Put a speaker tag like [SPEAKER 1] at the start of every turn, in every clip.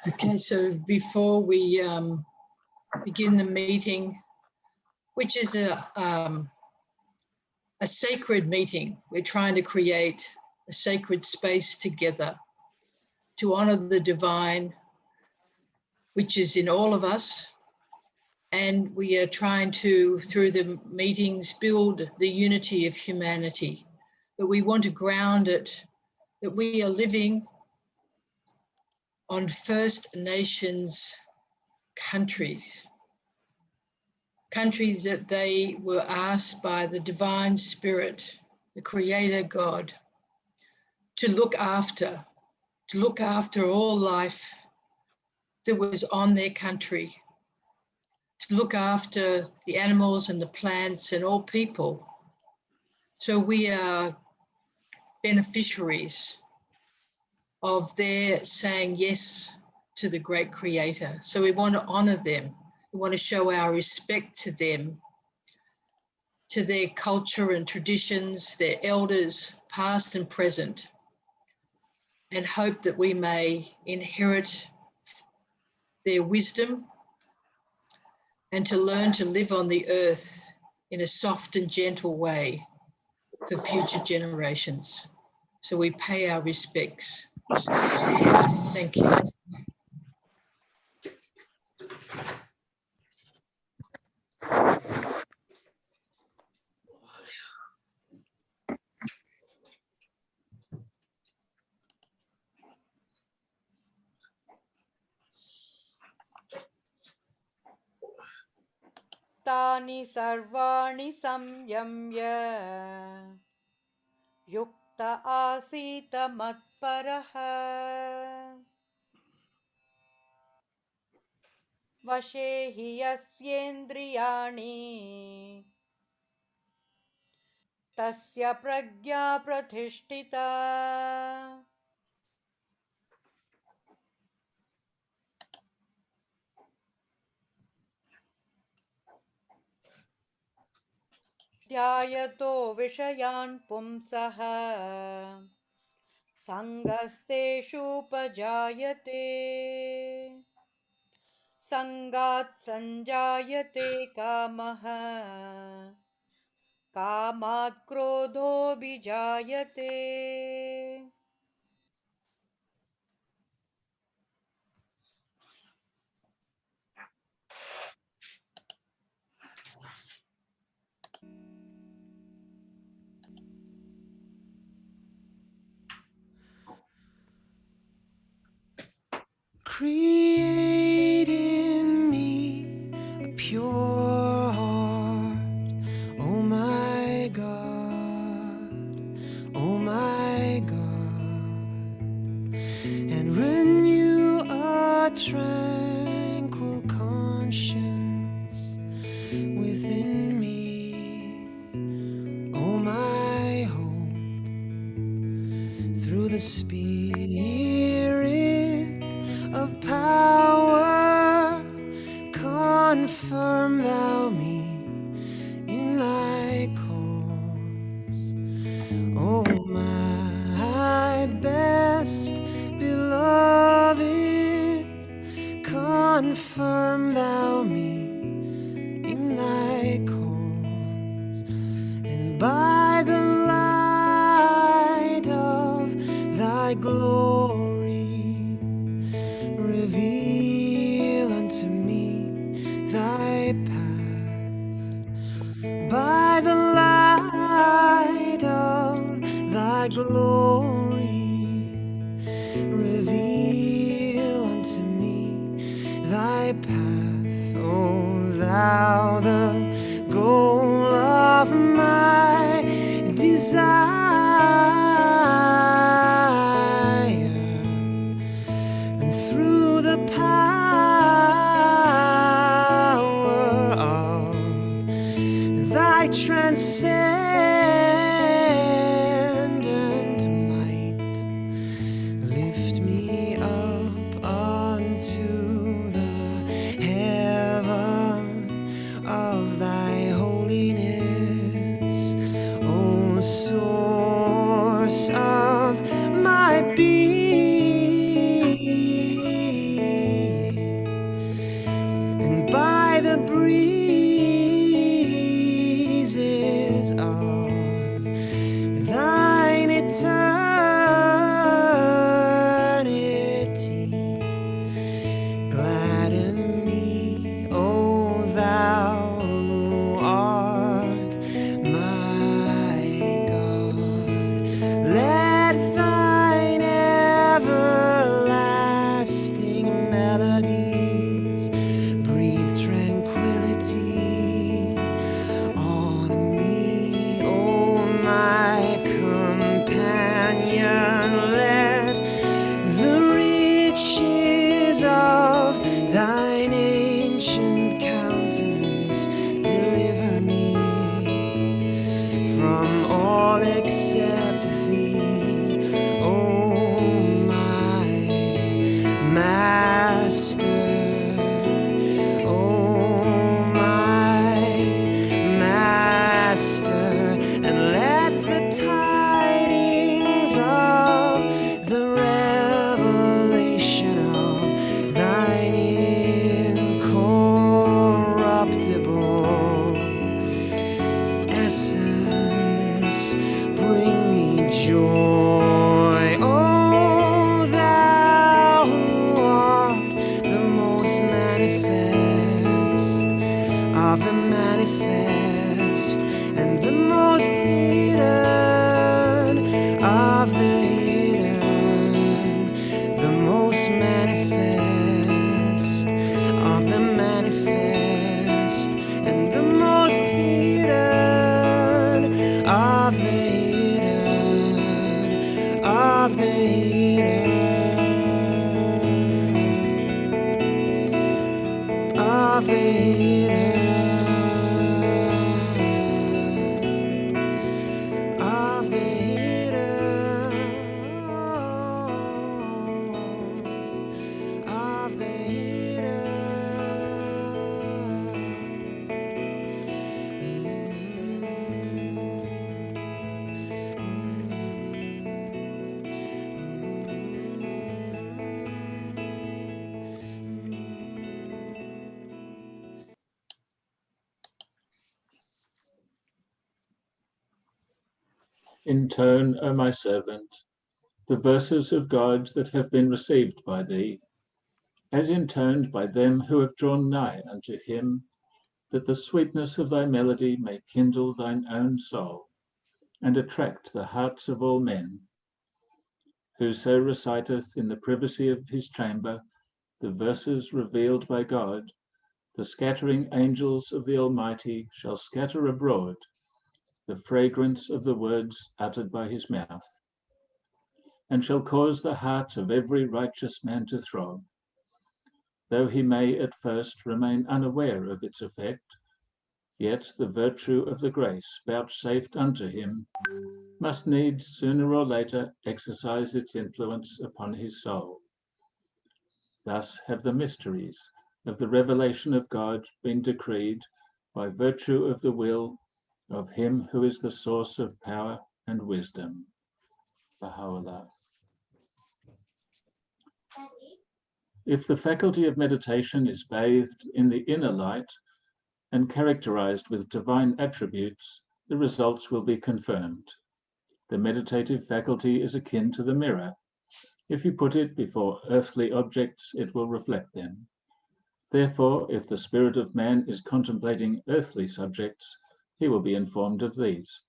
[SPEAKER 1] Okay, so before we begin the meeting, which is a sacred meeting, we're trying to create a sacred space together to honor the divine, which is in all of us. And we are trying to, through the meetings, build the unity of humanity. But we want to ground it, that we are living on First Nations countries that they were asked by the divine spirit, the creator God, to look after all life that was on their country, to look after the animals and the plants and all people. So we are beneficiaries of their saying yes to the great creator. So we want to honor them. We want to show our respect to them, to their culture and traditions, their elders, past and present, and hope that we may inherit their wisdom and to learn to live on the earth in a soft and gentle way for future generations. So we pay our respects. Thank you.
[SPEAKER 2] तानि सर्वाणि संयम्य युक्त आसीत मत्परः वशे हि यस्येन्द्रियाणि तस्य प्रज्ञा प्रतिष्ठिता। ध्यायतो विषयान् पुंसः सङ्गस्तेषूपजायते सङ्गात् सञ्जायते कामः कामात् क्रोधोऽभिजायते।
[SPEAKER 3] Create in me a pure heart, oh my God, oh my God, and renew a tranquil conscience within me, oh my hope, through the Spirit of power, confirm thou me in thy cause. Oh, my best beloved, confirm thou me in thy cause, and by the light of thy glory, reveal unto me thy path. By the light of thy glory, reveal unto me thy path. O thou, the goal of my desire, and through the power of thy transcendent might, lift me up unto the heaven of thy holiness, O source of my being. manifest and the most hidden of the hidden, the most manifest of the manifest and the most hidden of the hidden of the hidden of the hidden of the hidden of the
[SPEAKER 4] Intone, O my servant, the verses of God that have been received by thee, as intoned by them who have drawn nigh unto him, that the sweetness of thy melody may kindle thine own soul, and attract the hearts of all men. Whoso reciteth in the privacy of his chamber the verses revealed by God, the scattering angels of the Almighty shall scatter abroad the fragrance of the words uttered by his mouth, and shall cause the heart of every righteous man to throb. Though he may at first remain unaware of its effect, yet the virtue of the grace vouchsafed unto him must needs sooner or later exercise its influence upon his soul. Thus have the mysteries of the revelation of God been decreed by virtue of the will of him who is the source of power and wisdom. Baha'u'llah. If the faculty of meditation is bathed in the inner light and characterized with divine attributes, the results will be confirmed. The meditative faculty is akin to the mirror. If you put it before earthly objects, it will reflect them. Therefore, if the spirit of man is contemplating earthly subjects, he will be informed of these.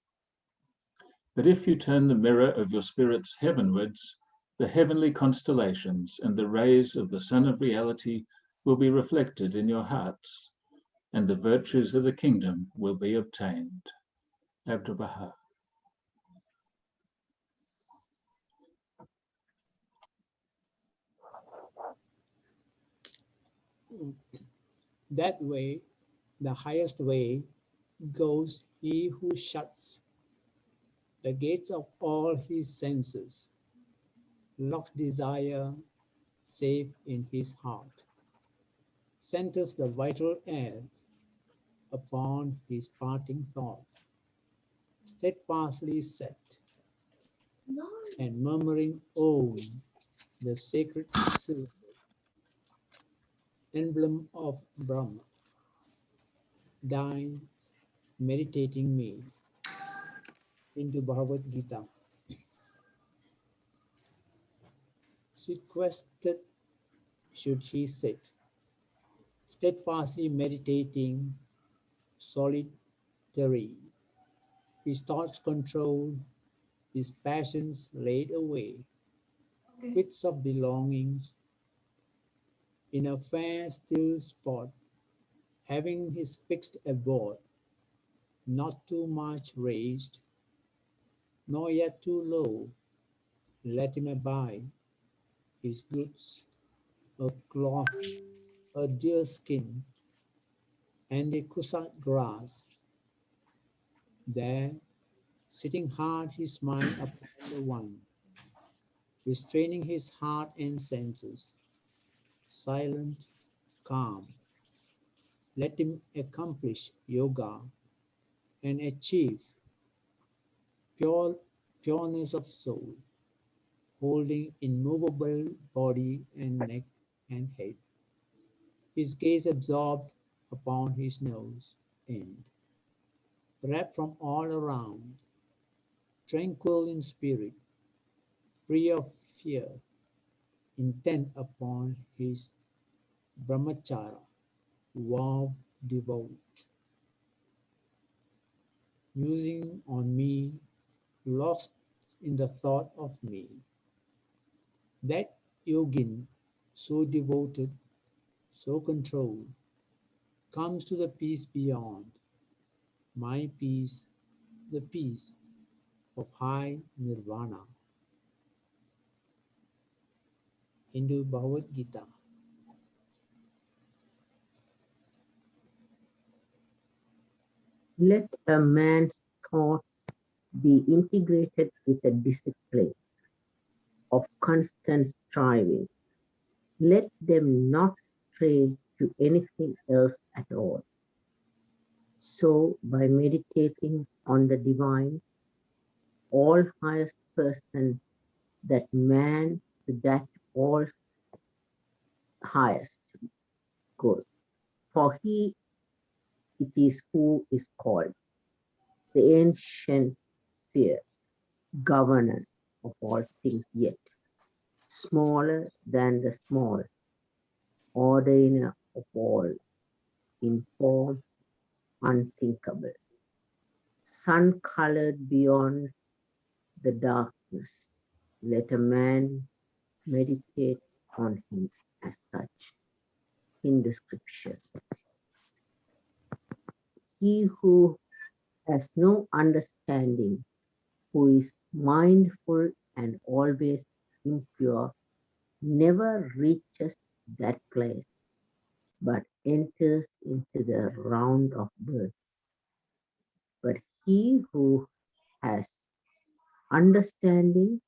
[SPEAKER 4] But if you turn the mirror of your spirits heavenwards, the heavenly constellations and the rays of the Sun of Reality will be reflected in your hearts, and the virtues of the kingdom will be obtained. Abdu'l-Baha.
[SPEAKER 5] That way, the highest way, goes he who shuts the gates of all his senses, locks desire safe in his heart, centers the vital airs upon his parting thought, steadfastly set, and murmuring Om, the sacred syllable, emblem of Brahma, dines meditating me into Bhagavad-Gita. Sequestered should he sit, steadfastly meditating, solitary, his thoughts controlled, his passions laid away, quits of belongings, in a fair still spot, having his fixed abode, not too much raised, nor yet too low, let him abide, his goods, a cloth, a deer skin, and a kusat grass. There, sitting hard his mind upon the one, restraining his heart and senses, silent, calm. Let him accomplish yoga and achieve pureness of soul, holding immovable body and neck and head, his gaze absorbed upon his nose end, wrapped from all around, tranquil in spirit, free of fear, intent upon his brahmacharya, vow devout, musing on me, lost in the thought of me. That yogin, so devoted, so controlled, comes to the peace beyond. My peace, the peace of high nirvana. Hindu Bhagavad-Gita.
[SPEAKER 6] Let a man's thoughts be integrated with a discipline of constant striving. Let them not stray to anything else at all. So, by meditating on the divine, all highest person, that man to that all highest goes. For he it is who is called the ancient seer, governor of all things, yet smaller than the small, ordainer of all, in form unthinkable, sun-colored beyond the darkness. Let a man meditate on him as such. Hindu scripture. He who has no understanding, who is mindful and always impure, never reaches that place, but enters into the round of births. But he who has understanding,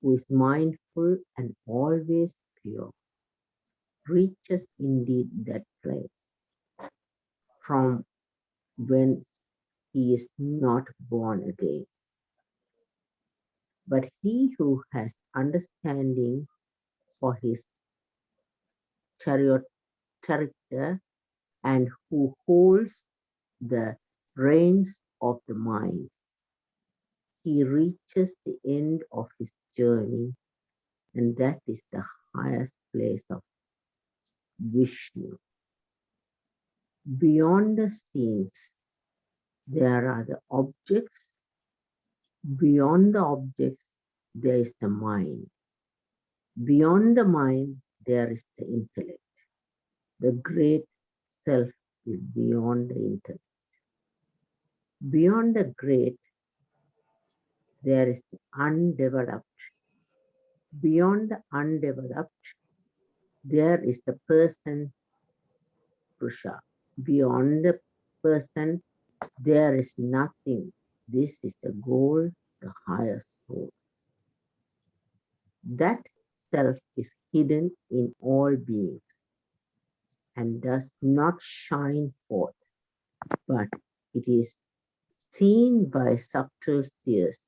[SPEAKER 6] who is mindful and always pure, reaches indeed that place, from whence he is not born again. But he who has understanding for his character and who holds the reins of the mind, he reaches the end of his journey, and that is the highest place of Vishnu. Beyond the scenes, there are the objects. Beyond the objects, there is the mind. Beyond the mind, there is the intellect. The great self is beyond the intellect. Beyond the great, there is the undeveloped. Beyond the undeveloped, there is the person, Purusha. Beyond the person, there is nothing. This is the goal, the highest soul. That self is hidden in all beings and does not shine forth, but it is seen by subtle seers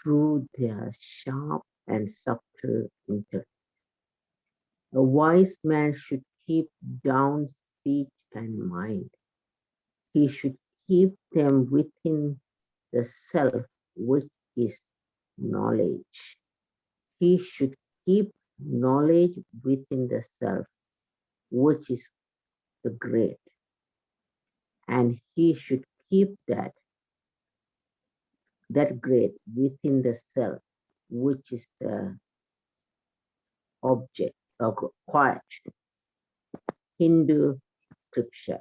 [SPEAKER 6] through their sharp and subtle intellect. A wise man should keep down speech and mind. He should keep them within the self, which is knowledge. He should keep knowledge within the self, which is the great. And he should keep that great within the self, which is the object or quiet. Hindu scripture.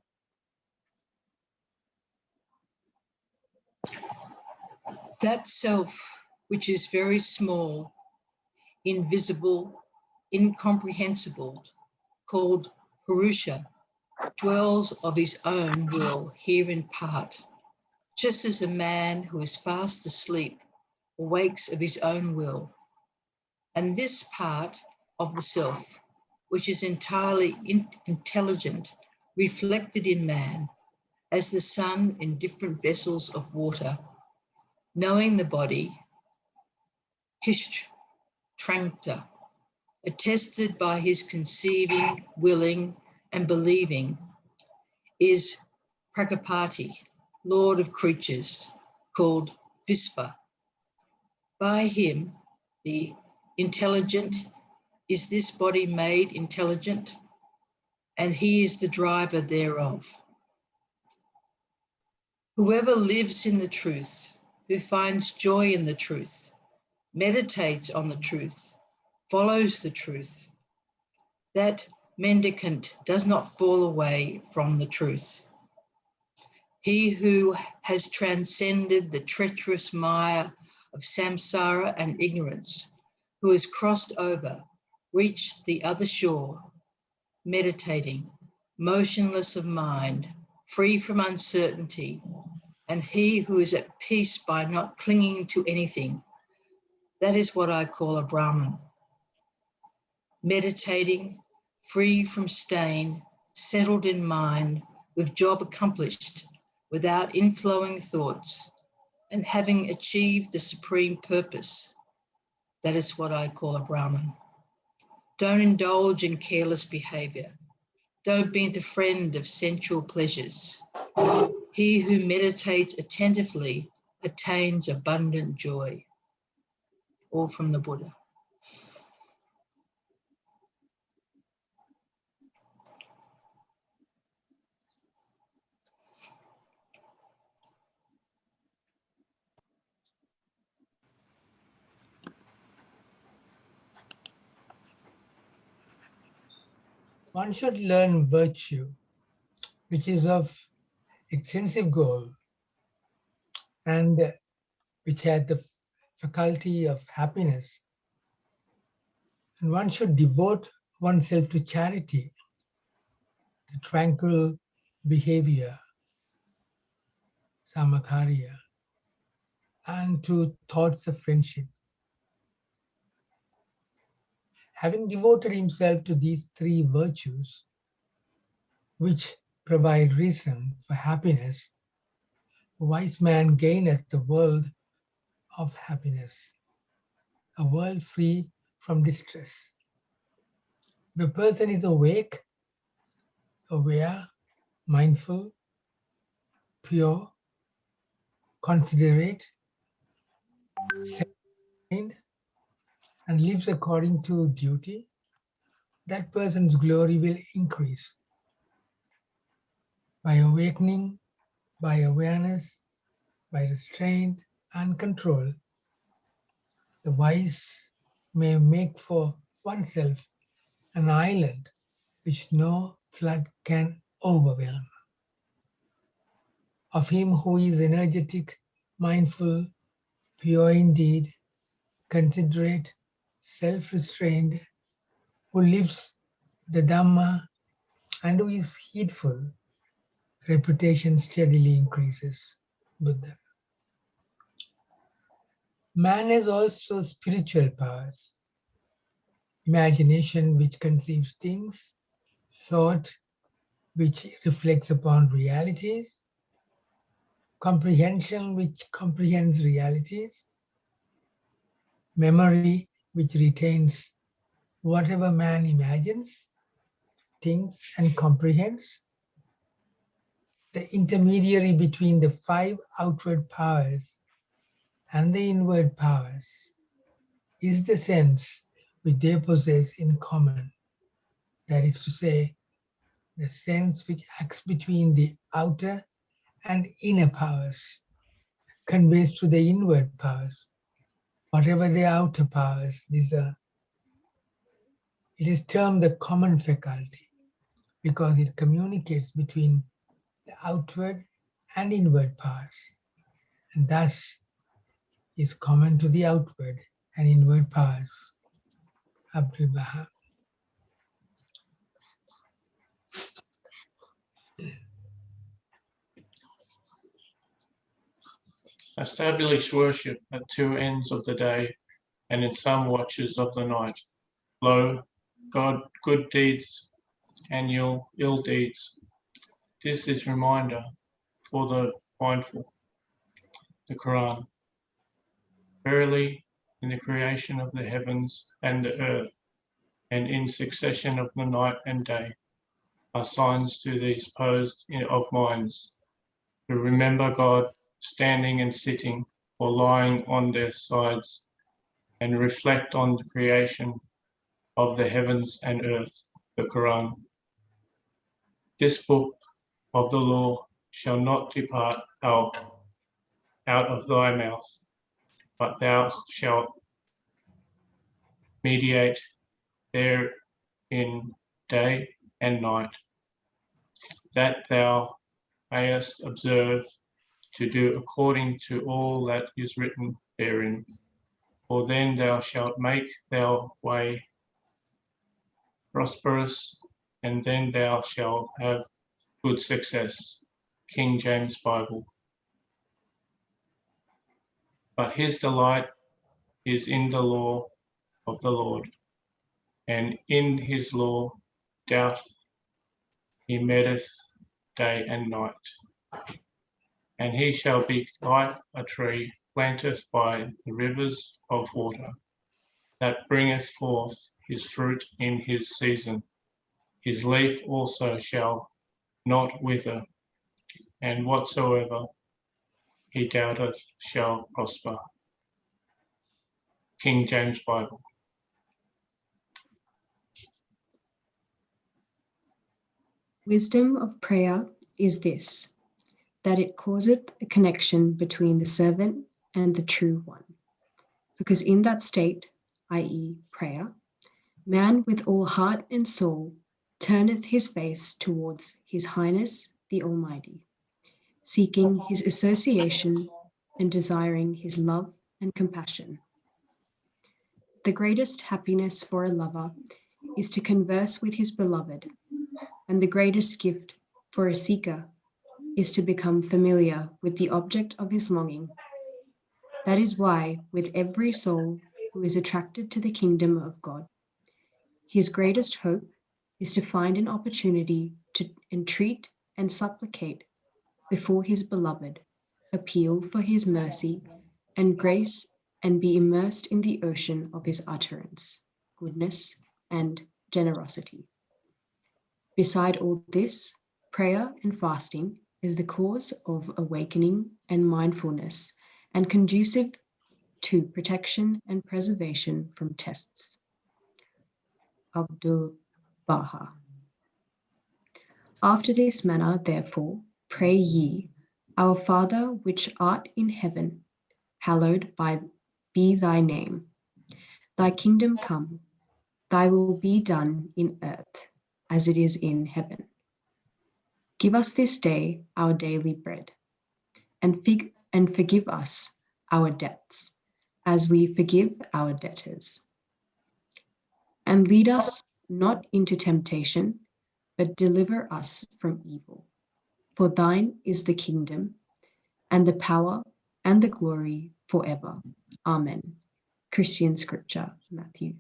[SPEAKER 1] That self, which is very small, invisible, incomprehensible, called Purusha, dwells of his own will here in part, just as a man who is fast asleep awakes of his own will. And this part of the self, which is entirely intelligent, reflected in man, as the sun in different vessels of water, knowing the body, Kishtrankta, attested by his conceiving, willing, and believing, is Prakapati, Lord of creatures, called Vispa. By him, the intelligent, is this body made intelligent, and he is the driver thereof. Whoever lives in the truth, who finds joy in the truth, meditates on the truth, follows the truth, that mendicant does not fall away from the truth. He who has transcended the treacherous mire of samsara and ignorance, who has crossed over, reached the other shore, meditating, motionless of mind, free from uncertainty, and he who is at peace by not clinging to anything, that is what I call a Brahmin. Meditating, free from stain, settled in mind, with job accomplished, without inflowing thoughts, and having achieved the supreme purpose, that is what I call a Brahmin. Don't indulge in careless behavior. Don't be the friend of sensual pleasures. He who meditates attentively attains abundant joy. All from the Buddha.
[SPEAKER 7] One should learn virtue, which is of extensive goal and which had the faculty of happiness. And one should devote oneself to charity, to tranquil behavior, samakarya, and to thoughts of friendship. Having devoted himself to these three virtues, which provide reason for happiness, a wise man gaineth the world of happiness, a world free from distress. The person is awake, aware, mindful, pure, considerate, self-contained, and lives according to duty. That person's glory will increase. By awakening, by awareness, by restraint and control, the wise may make for oneself an island which no flood can overwhelm. Of him who is energetic, mindful, pure indeed, considerate, self-restrained, who lives the Dhamma and who is heedful, reputation steadily increases. Buddha. Man has also spiritual powers. Imagination which conceives things, thought which reflects upon realities, comprehension which comprehends realities, memory which retains whatever man imagines, thinks and comprehends, the intermediary between the five outward powers and the inward powers is the sense which they possess in common. That is to say, the sense which acts between the outer and inner powers, conveys to the inward powers, whatever the outer powers desire. It is termed the common faculty because it communicates between the outward and inward powers, and thus is common to the outward and inward powers. Abdul Baha.
[SPEAKER 4] Establish worship at two ends of the day and in some watches of the night. Lo, God, good deeds and ill deeds. This is reminder for the mindful. The Quran. Verily, in the creation of the heavens and the earth, and in succession of the night and day, are signs to these posed of minds, who remember God standing and sitting or lying on their sides, and reflect on the creation of the heavens and earth, the Quran. This book of the law
[SPEAKER 8] shall not depart out of thy mouth, but thou shalt meditate therein day and night, that thou mayest observe to do according to all that is written therein. For then thou shalt make thy way prosperous, and then thou shalt have good success. King James Bible. But his delight is in the law of the Lord, and in his law doth he metteth day and night. And he shall be like a tree planted by the rivers of water, that bringeth forth his fruit in his season. His leaf also shall not wither, and whatsoever he doubteth shall prosper. King James Bible.
[SPEAKER 9] Wisdom of prayer is this, that it causeth a connection between the servant and the true one. Because in that state, i.e., prayer, man with all heart and soul turneth his face towards His Highness the Almighty, seeking His association and desiring His love and compassion. The greatest happiness for a lover is to converse with his beloved, and the greatest gift for a seeker is to become familiar with the object of his longing. That is why, with every soul who is attracted to the kingdom of God, his greatest hope is to find an opportunity to entreat and supplicate before his beloved, appeal for his mercy and grace, and be immersed in the ocean of his utterance, goodness, and generosity. Beside all this, prayer and fasting is the cause of awakening and mindfulness, and conducive to protection and preservation from tests. Abdul Baha. After this manner, therefore, pray ye, Our Father which art in heaven, hallowed be thy name. Thy kingdom come, thy will be done in earth as it is in heaven. Give us this day our daily bread, and forgive us our debts, as we forgive our debtors. And lead us not into temptation, but deliver us from evil. For thine is the kingdom, and the power, and the glory forever. Amen. Christian scripture, Matthew.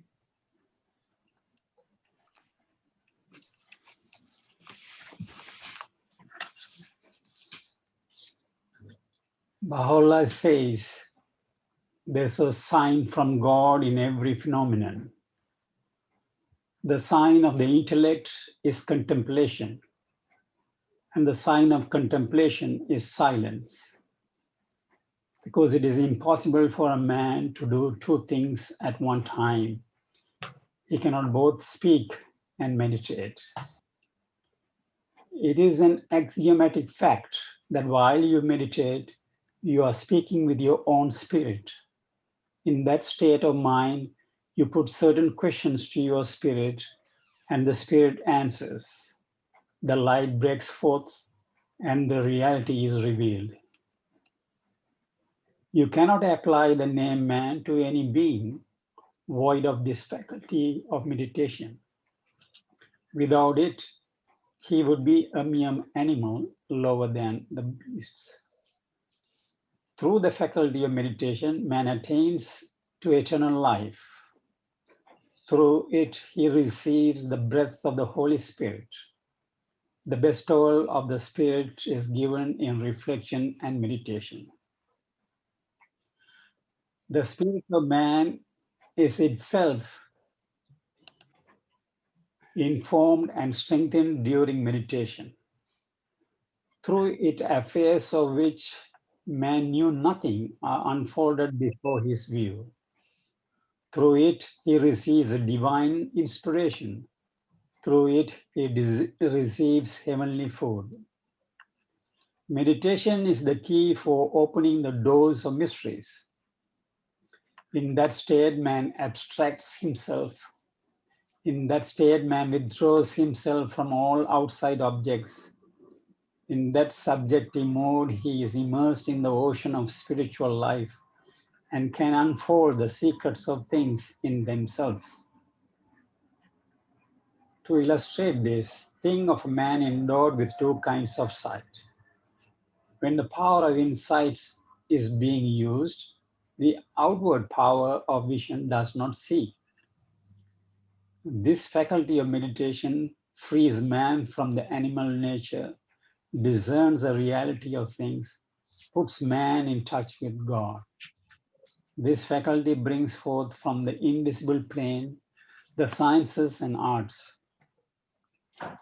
[SPEAKER 10] Baha'u'llah says, there's a sign from God in every phenomenon. The sign of the intellect is contemplation, and the sign of contemplation is silence, because it is impossible for a man to do two things at one time. He cannot both speak and meditate. It is an axiomatic fact that while you meditate, you are speaking with your own spirit. In that state of mind, you put certain questions to your spirit, and the spirit answers. The light breaks forth, and the reality is revealed. You cannot apply the name man to any being void of this faculty of meditation. Without it, he would be a mere animal lower than the beasts. Through the faculty of meditation, man attains to eternal life. Through it, he receives the breath of the Holy Spirit. The bestowal of the Spirit is given in reflection and meditation. The spirit of man is itself informed and strengthened during meditation. Through it, affairs of which man knew nothing are unfolded before his view. Through it, he receives a divine inspiration. Through it, he receives heavenly food. Meditation is the key for opening the doors of mysteries. In that state, man abstracts himself. In that state, man withdraws himself from all outside objects. In that subjective mode, he is immersed in the ocean of spiritual life and can unfold the secrets of things in themselves. To illustrate this, think of a man endowed with two kinds of sight. When the power of insight is being used, the outward power of vision does not see. This faculty of meditation frees man from the animal nature, discerns the reality of things, puts man in touch with God. This faculty brings forth from the invisible plane the sciences and arts.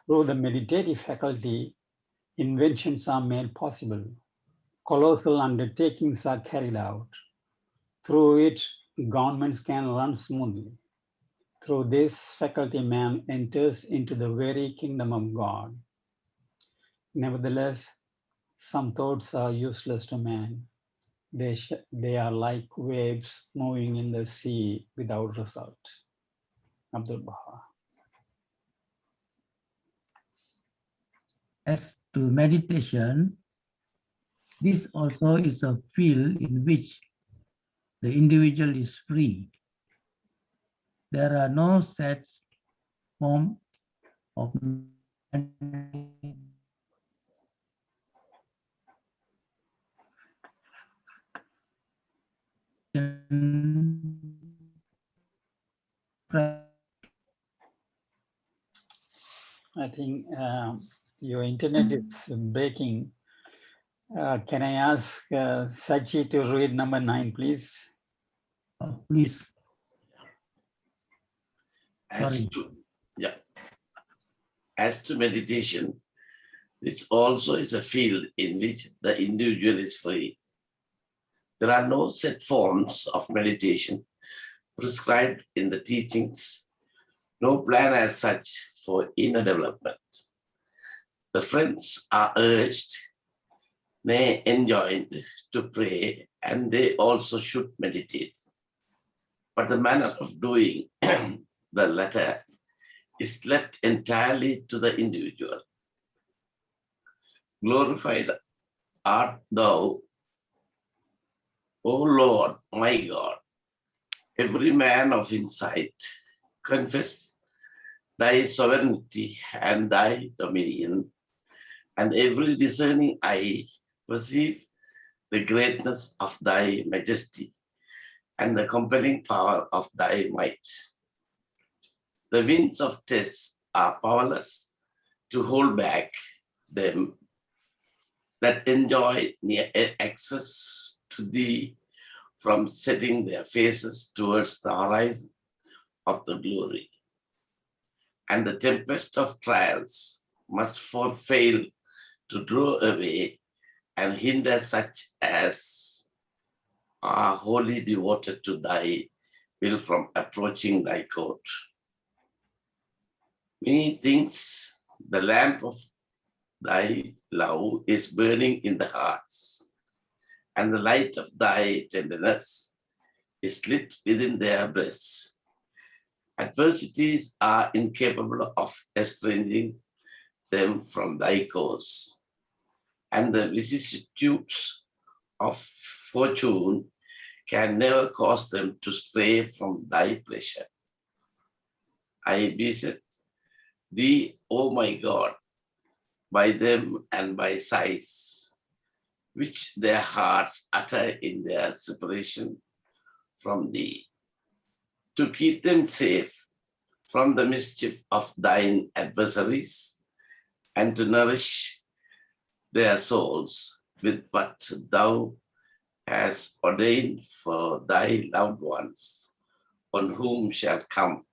[SPEAKER 10] Through the meditative faculty, inventions are made possible. Colossal undertakings are carried out. Through it, governments can run smoothly. Through this faculty, man enters into the very kingdom of God. Nevertheless, some thoughts are useless to man. They are like waves moving in the sea without result. Abdul Baha.
[SPEAKER 11] As to meditation, this also is a field in which the individual is free. There are no set form of
[SPEAKER 10] I think your internet is breaking. Can I ask Sachi to read number 9, please?
[SPEAKER 11] Please.
[SPEAKER 12] As to meditation, this also is a field in which the individual is free. There are no set forms of meditation prescribed in the teachings, no plan as such for inner development. The friends are urged, nay, enjoined to pray, and they also should meditate. But the manner of doing the latter is left entirely to the individual. Glorified art thou, O Lord, my God. Every man of insight confess thy sovereignty and thy dominion, and every discerning eye perceive the greatness of thy majesty and the compelling power of thy might. The winds of tests are powerless to hold back them that enjoy near access to thee from setting their faces towards the horizon of the glory. And the tempest of trials must fail to draw away and hinder such as are wholly devoted to thy will from approaching thy court. Many things the lamp of thy love is burning in the hearts, and the light of thy tenderness is lit within their breasts. Adversities are incapable of estranging them from thy cause, and the vicissitudes of fortune can never cause them to stray from thy pleasure. I beseech thee, O my God, by them and by sighs, which their hearts utter in their separation from thee, to keep them safe from the mischief of thine adversaries, and to nourish their souls with what thou hast ordained for thy loved ones, on whom shall come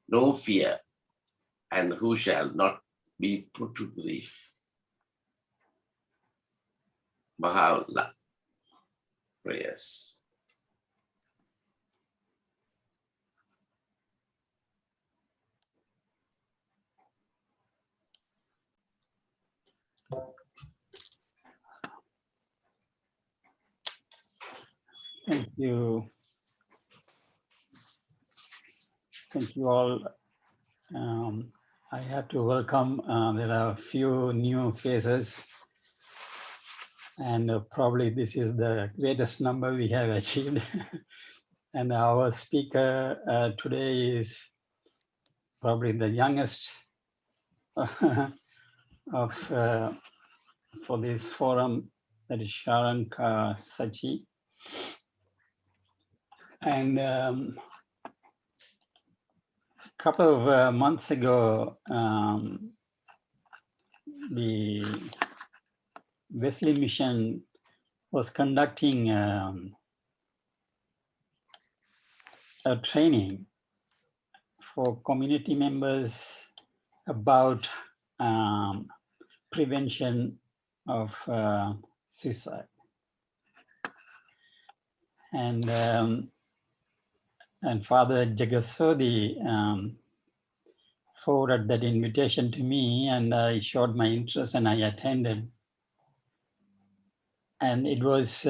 [SPEAKER 12] no fear, and who shall not be put to grief. Baha'u'llah. Prayers.
[SPEAKER 10] Thank you. Thank you all. I have to welcome, there are a few new faces, and probably this is the greatest number we have achieved. And our speaker today is probably the youngest of for this forum, that is Sharanga Satchi. And a couple of months ago, the Wesley Mission was conducting a training for community members about prevention of suicide. And Father Jagasodi forwarded that invitation to me, and I showed my interest and I attended. And it was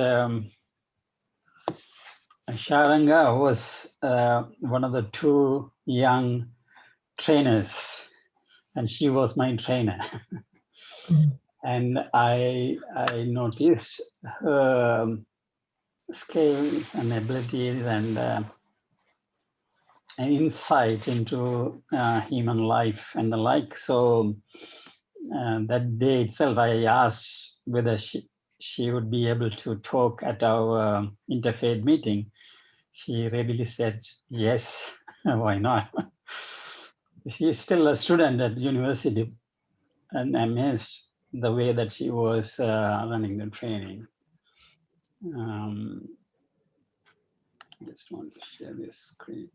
[SPEAKER 10] Sharanga was one of the two young trainers, and she was my trainer. And I noticed her skills and abilities and an insight into human life and the like. So that day itself, I asked whether she would be able to talk at our interfaith meeting. She readily said, yes, why not? She is still a student at university, and I'm amazed the way that she was running the training. Just want to share this screen.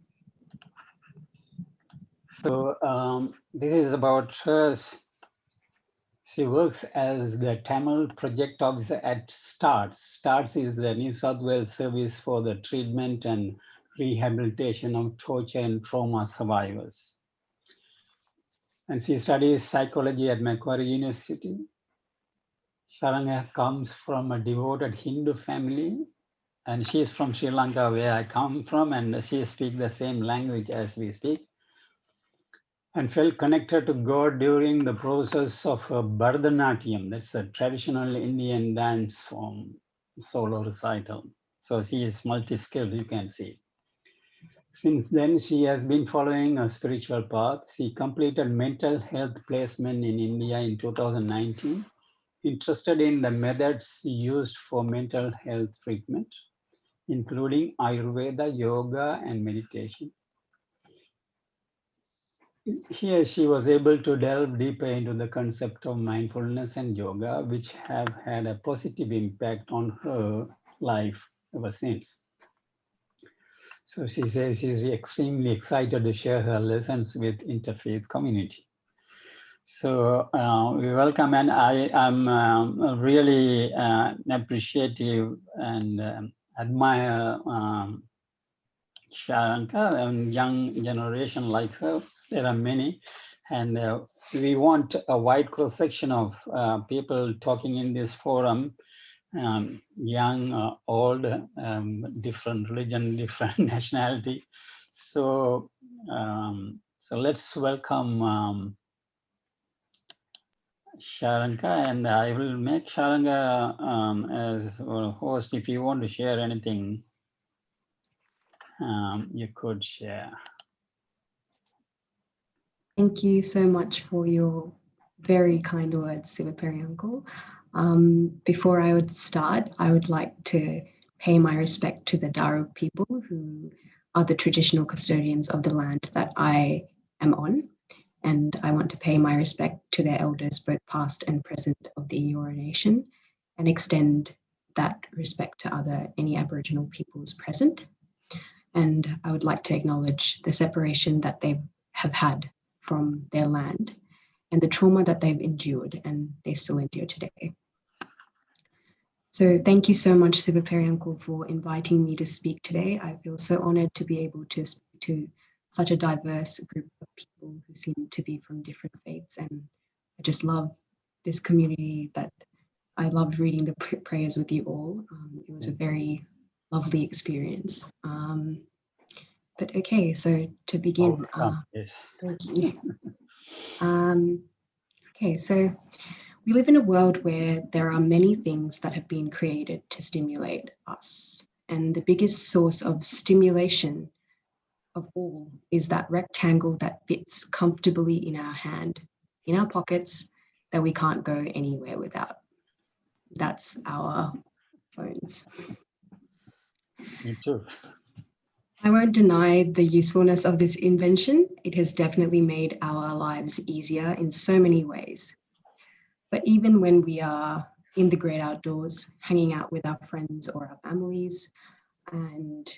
[SPEAKER 10] So this is about her. She works as the Tamil project officer at STARTS. STARTS is the New South Wales Service for the Treatment and Rehabilitation of Torture and Trauma Survivors. And she studies psychology at Macquarie University. Sharanga comes from a devoted Hindu family, and she is from Sri Lanka, where I come from, and she speaks the same language as we speak, and felt connected to God during the process of Bharatanatyam. That's a traditional Indian dance form, solo recital. So she is multi-skilled, you can see. Since then, she has been following a spiritual path. She completed mental health placement in India in 2019, interested in the methods used for mental health treatment, including Ayurveda, yoga, and meditation. Here she was able to delve deeper into the concept of mindfulness and yoga, which have had a positive impact on her life ever since. So she says she's extremely excited to share her lessons with Interfaith community. So we welcome, and I am really appreciative and admire Sharanga and young generation like her. There are many, and we want a wide cross-section of people talking in this forum, young, old, different religion, different nationality. So, so let's welcome Sharanga, and I will make Sharanga as a host. If you want to share anything, you could share.
[SPEAKER 9] Thank you so much for your very kind words, Sivaperi Uncle. Before I would start, I would like to pay my respect to the Daru people who are the traditional custodians of the land that I am on. And I want to pay my respect to their elders, both past and present, of the Eora Nation, and extend that respect to any Aboriginal peoples present. And I would like to acknowledge the separation that they have had from their land and the trauma that they've endured and they still endure today. So thank you so much, Sivaperi Uncle, for inviting me to speak today. I feel so honored to be able to speak to such a diverse group of people who seem to be from different faiths. And I just love this community that I loved reading the prayers with you all. It was a very lovely experience. But okay, so to begin,
[SPEAKER 10] Yes.
[SPEAKER 9] thank you. Okay, so we live in a world where there are many things that have been created to stimulate us. And the biggest source of stimulation of all is that rectangle that fits comfortably in our hand, in our pockets, that we can't go anywhere without. That's our phones.
[SPEAKER 10] Me too.
[SPEAKER 9] I won't deny the usefulness of this invention. It has definitely made our lives easier in so many ways. But even when we are in the great outdoors, hanging out with our friends or our families, and,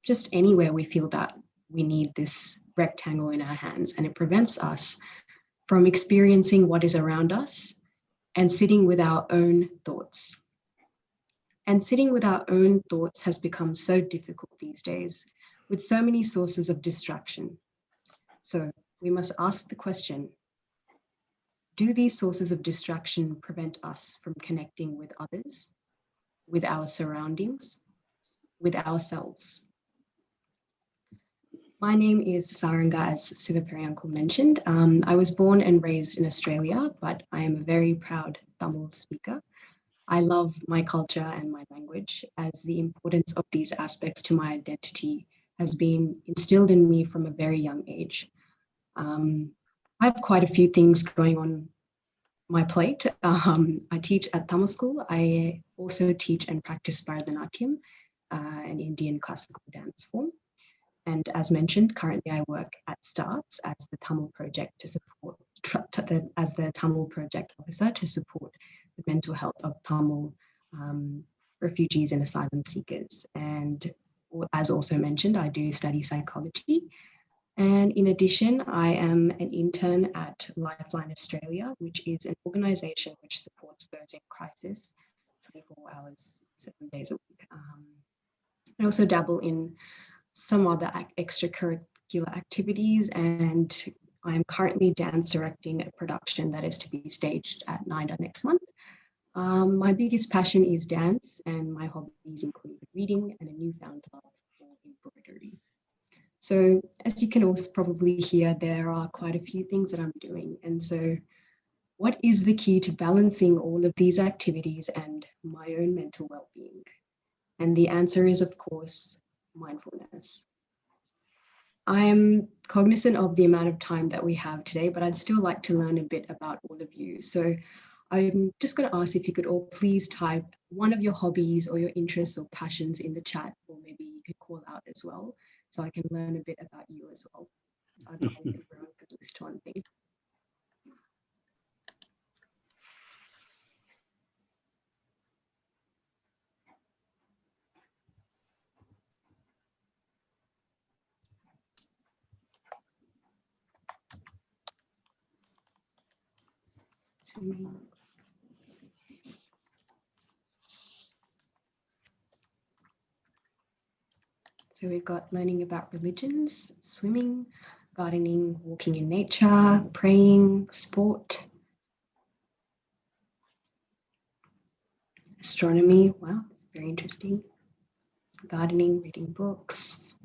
[SPEAKER 9] just anywhere we feel that we need this rectangle in our hands, and it prevents us from experiencing what is around us and sitting with our own thoughts. And sitting with our own thoughts has become so difficult these days with so many sources of distraction. So we must ask the question, do these sources of distraction prevent us from connecting with others, with our surroundings, with ourselves? My name is Sharanga, as Sivaperiyanku mentioned. I was born and raised in Australia, but I am a very proud Tamil speaker. I love my culture and my language, as the importance of these aspects to my identity has been instilled in me from a very young age. I have quite a few things going on my plate. I teach at Tamil school. I also teach and practice Bharatanatyam, an Indian classical dance form. And as mentioned, currently I work at STARTS as the Tamil project to support, as the Tamil project officer to support the mental health of Tamil refugees and asylum seekers. And as also mentioned, I do study psychology. And in addition, I am an intern at Lifeline Australia, which is an organisation which supports those in crisis 24 hours, 7 days a week. I also dabble in some other extracurricular activities, and I'm currently dance directing a production that is to be staged at NIDA next month. My biggest passion is dance, and my hobbies include reading and a newfound love for embroidery. So as you can also probably hear, there are quite a few things that I'm doing. And so what is the key to balancing all of these activities and my own mental well-being? And the answer is, of course, mindfulness. I'm cognizant of the amount of time that we have today, but I'd still like to learn a bit about all of you. So I'm just going to ask if you could all please type one of your hobbies or your interests or passions in the chat, or maybe you could call out as well, so I can learn a bit about you as well. I'd hope everyone could list one thing. So we've got learning about religions, swimming, gardening, walking in nature, praying, sport, astronomy. Wow, that's very interesting. Gardening, reading books.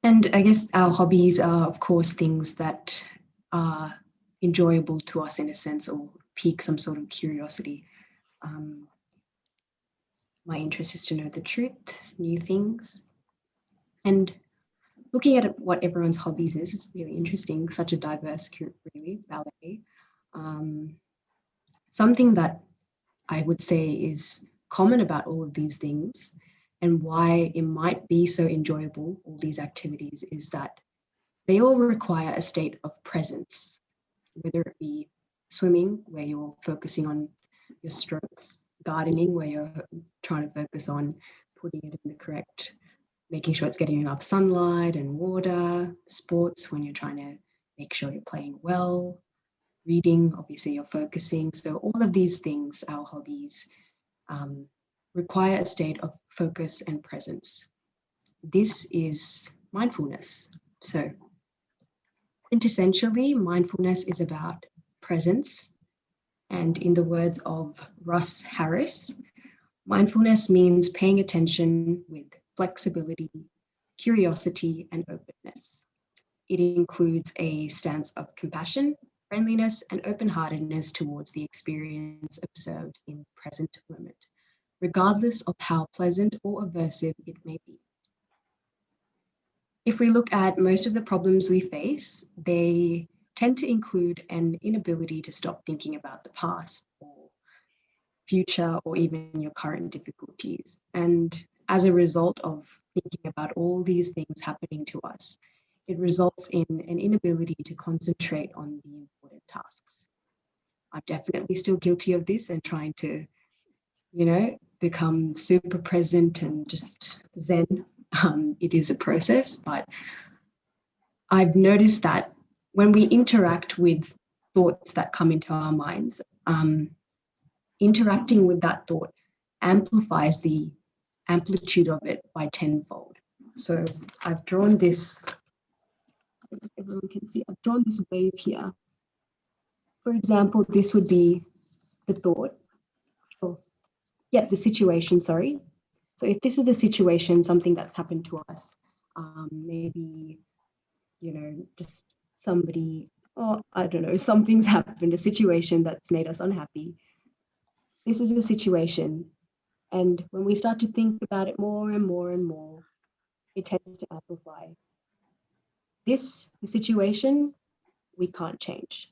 [SPEAKER 9] And I guess our hobbies are, of course, things that are enjoyable to us in a sense, or pique some sort of curiosity. My interest is to know the truth, new things. And looking at what everyone's hobbies is really interesting, such a diverse group, really, ballet. Something that I would say is common about all of these things and why it might be so enjoyable, all these activities, is that they all require a state of presence, whether it be swimming, where you're focusing on your strokes, gardening, where you're trying to focus on putting it in the correct, making sure it's getting enough sunlight and water, sports, when you're trying to make sure you're playing well, reading, obviously you're focusing. So all of these things, our hobbies, require a state of focus and presence. This is mindfulness. So quintessentially, mindfulness is about presence, And in the words of Russ Harris, mindfulness means paying attention with flexibility, curiosity, and openness. It includes a stance of compassion, friendliness, and open-heartedness towards the experience observed in the present moment, regardless of how pleasant or aversive it may be. If we look at most of the problems we face, they tend to include an inability to stop thinking about the past or future or even your current difficulties. And as a result of thinking about all these things happening to us, it results in an inability to concentrate on the important tasks. I'm definitely still guilty of this and trying to, become super present and just zen. It is a process, but I've noticed that when we interact with thoughts that come into our minds, interacting with that thought amplifies the amplitude of it by tenfold. So I've drawn this, everyone can see, I've drawn this wave here. For example, this would be the thought, the situation, sorry. So if this is the situation, something that's happened to us, maybe, just somebody, I don't know, something's happened, a situation that's made us unhappy. This is a situation. And when we start to think about it more and more and more, it tends to amplify. The situation, we can't change.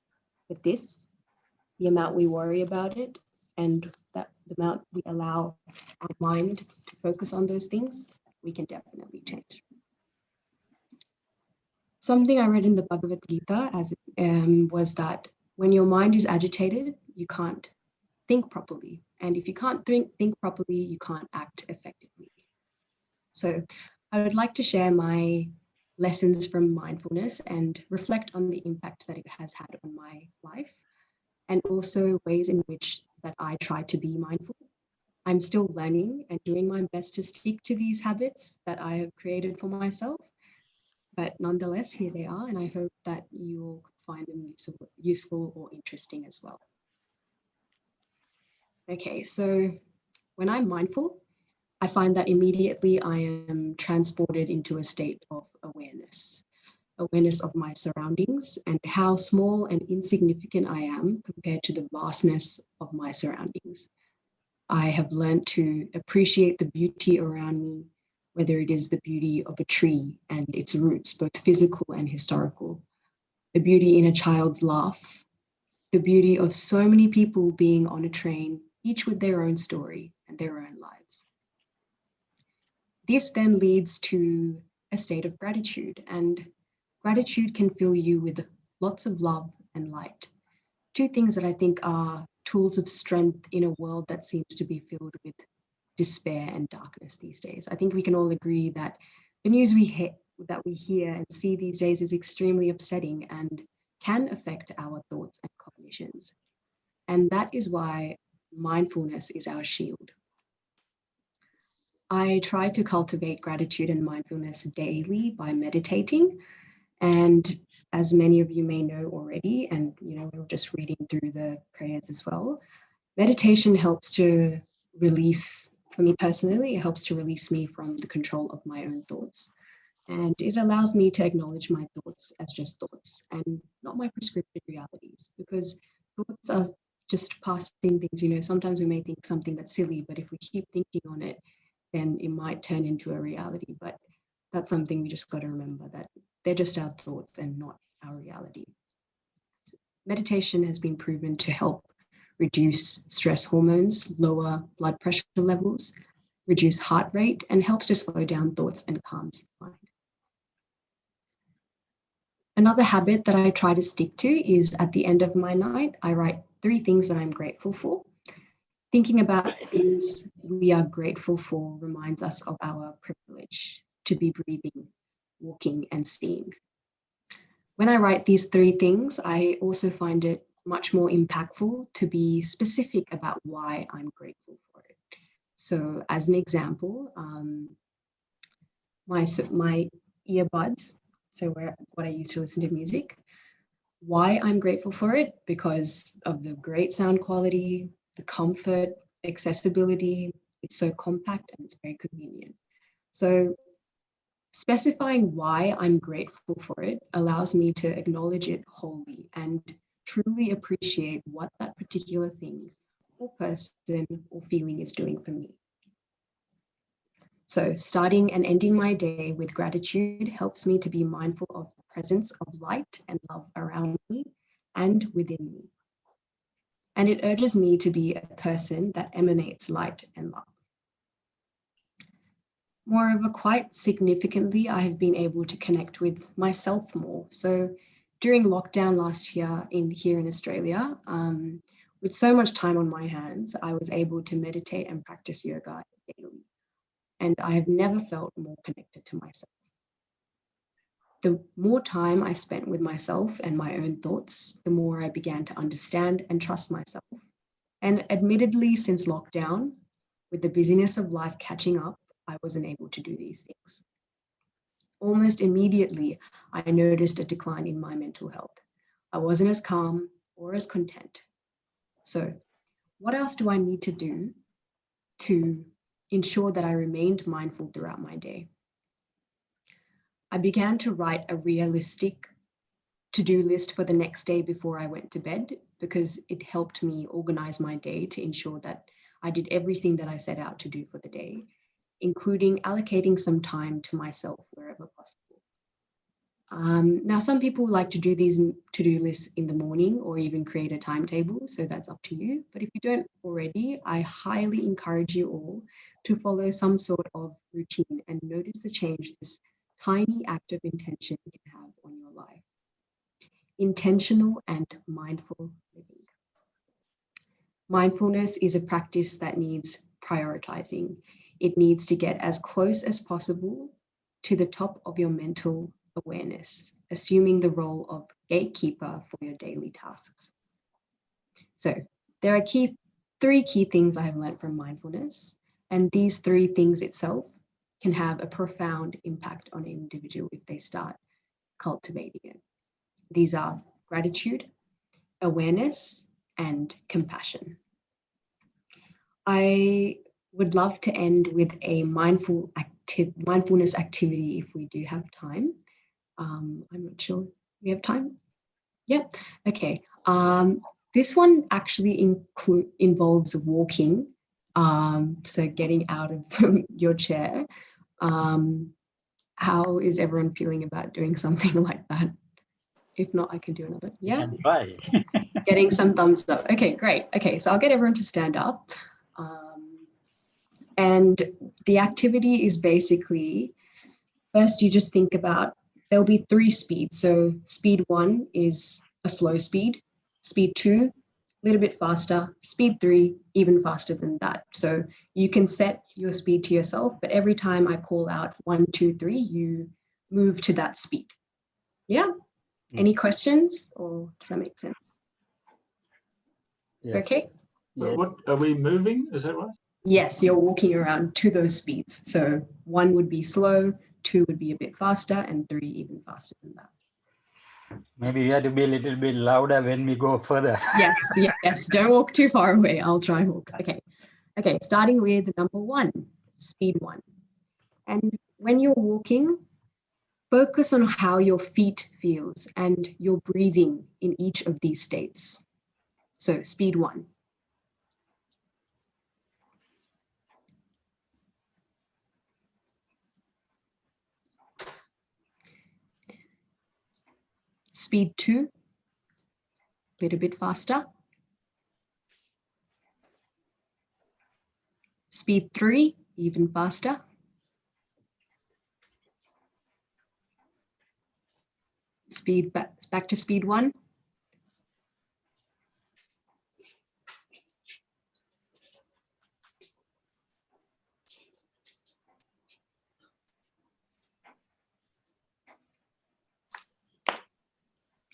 [SPEAKER 9] But the amount we worry about it and that the amount we allow our mind to focus on those things, we can definitely change. Something I read in the Bhagavad-Gita was that when your mind is agitated, you can't think properly. And if you can't think properly, you can't act effectively. So I would like to share my lessons from mindfulness and reflect on the impact that it has had on my life, and also ways in which that I try to be mindful. I'm still learning and doing my best to stick to these habits that I have created for myself. But nonetheless, here they are, and I hope that you will find them useful or interesting as well. Okay, so when I'm mindful, I find that immediately I am transported into a state of awareness of my surroundings and how small and insignificant I am compared to the vastness of my surroundings. I have learned to appreciate the beauty around me, whether it is the beauty of a tree and its roots, both physical and historical, the beauty in a child's laugh, the beauty of so many people being on a train, each with their own story and their own lives. This then leads to a state of gratitude, and gratitude can fill you with lots of love and light. Two things that I think are tools of strength in a world that seems to be filled with despair and darkness these days. I think we can all agree that the news that we hear and see these days is extremely upsetting and can affect our thoughts and cognitions. And that is why mindfulness is our shield. I try to cultivate gratitude and mindfulness daily by meditating. And as many of you may know already, and we were just reading through the prayers as well, meditation helps to release, for me personally, it helps to release me from the control of my own thoughts. And it allows me to acknowledge my thoughts as just thoughts and not my prescriptive realities, because thoughts are just passing things. Sometimes we may think something that's silly, but if we keep thinking on it, then it might turn into a reality. But that's something we just got to remember, that they're just our thoughts and not our reality. Meditation has been proven to help reduce stress hormones, lower blood pressure levels, reduce heart rate, and helps to slow down thoughts and calms the mind. Another habit that I try to stick to is at the end of my night, I write 3 things that I'm grateful for. Thinking about things we are grateful for reminds us of our privilege to be breathing, walking, and seeing. When I write these 3 things, I also find it much more impactful to be specific about why I'm grateful for it. So as an example, my earbuds, so what I use to listen to music, Why I'm grateful for it? Because of the great sound quality, the comfort, accessibility. It's so compact and it's very convenient. So specifying why I'm grateful for it allows me to acknowledge it wholly and truly appreciate what that particular thing or person or feeling is doing for me. So starting and ending my day with gratitude helps me to be mindful of the presence of light and love around me and within me. And it urges me to be a person that emanates light and love. Moreover, quite significantly, I have been able to connect with myself more. So during lockdown last year here in Australia, with so much time on my hands, I was able to meditate and practice yoga daily. And I have never felt more connected to myself. The more time I spent with myself and my own thoughts, the more I began to understand and trust myself. And admittedly, since lockdown, with the busyness of life catching up, I wasn't able to do these things. Almost immediately, I noticed a decline in my mental health. I wasn't as calm or as content. So what else do I need to do to ensure that I remained mindful throughout my day? I began to write a realistic to-do list for the next day before I went to bed, because it helped me organize my day to ensure that I did everything that I set out to do for the day, including allocating some time to myself wherever possible. Now, some people like to do these to-do lists in the morning or even create a timetable, so that's up to you. But if you don't already, I highly encourage you all to follow some sort of routine and notice the change this tiny act of intention can have on your life. Intentional and mindful living. Mindfulness is a practice that needs prioritizing. It needs to get as close as possible to the top of your mental awareness, assuming the role of gatekeeper for your daily tasks. So there are three key things I have learned from mindfulness, and these three things itself can have a profound impact on an individual if they start cultivating it. These are gratitude, awareness, and compassion. I would love to end with a mindfulness activity if we do have time. I'm not sure we have time. Yep. Okay. This one actually involves walking. So getting out of your chair. How is everyone feeling about doing something like that? If not, I can do another. Yeah.
[SPEAKER 10] And try.
[SPEAKER 9] Getting some thumbs up. Okay, great. Okay, so I'll get everyone to stand up. And the activity is basically, first you just think about, there'll be 3 speeds. So speed 1 is a slow speed, speed 2, a little bit faster, speed 3, even faster than that. So you can set your speed to yourself, but every time I call out 1, 2, 3, you move to that speed. Yeah? Any questions, or does that make sense?
[SPEAKER 10] Yes.
[SPEAKER 9] Okay.
[SPEAKER 4] So what are we moving? Is that right?
[SPEAKER 9] Yes, you're walking around to those speeds. So 1 would be slow, 2 would be a bit faster, and 3 even faster than that.
[SPEAKER 10] Maybe we have to be a little bit louder when we go further.
[SPEAKER 9] Yes. Don't walk too far away. I'll try and walk. Okay. Starting with number 1, speed 1. And when you're walking, focus on how your feet feels and your breathing in each of these states. So speed 1. Speed 2, a little bit faster. Speed 3, even faster. Speed back to speed 1.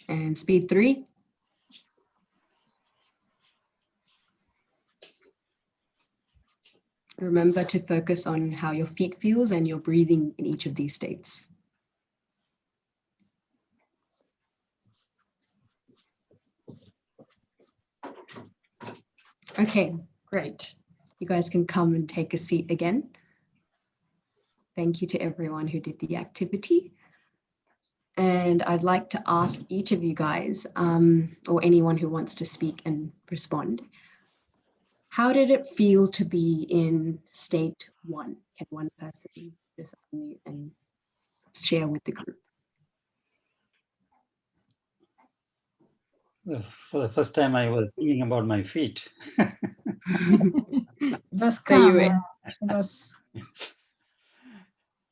[SPEAKER 9] And speed 3. Remember to focus on how your feet feels and your breathing in each of these states. Okay, great. You guys can come and take a seat again. Thank you to everyone who did the activity. And I'd like to ask each of you guys, or anyone who wants to speak and respond, how did it feel to be in state 1? Can one person just unmute and share with the group?
[SPEAKER 10] For the first time, I was thinking about my feet.
[SPEAKER 13] It was
[SPEAKER 9] So you
[SPEAKER 13] calm.
[SPEAKER 9] were-
[SPEAKER 13] It was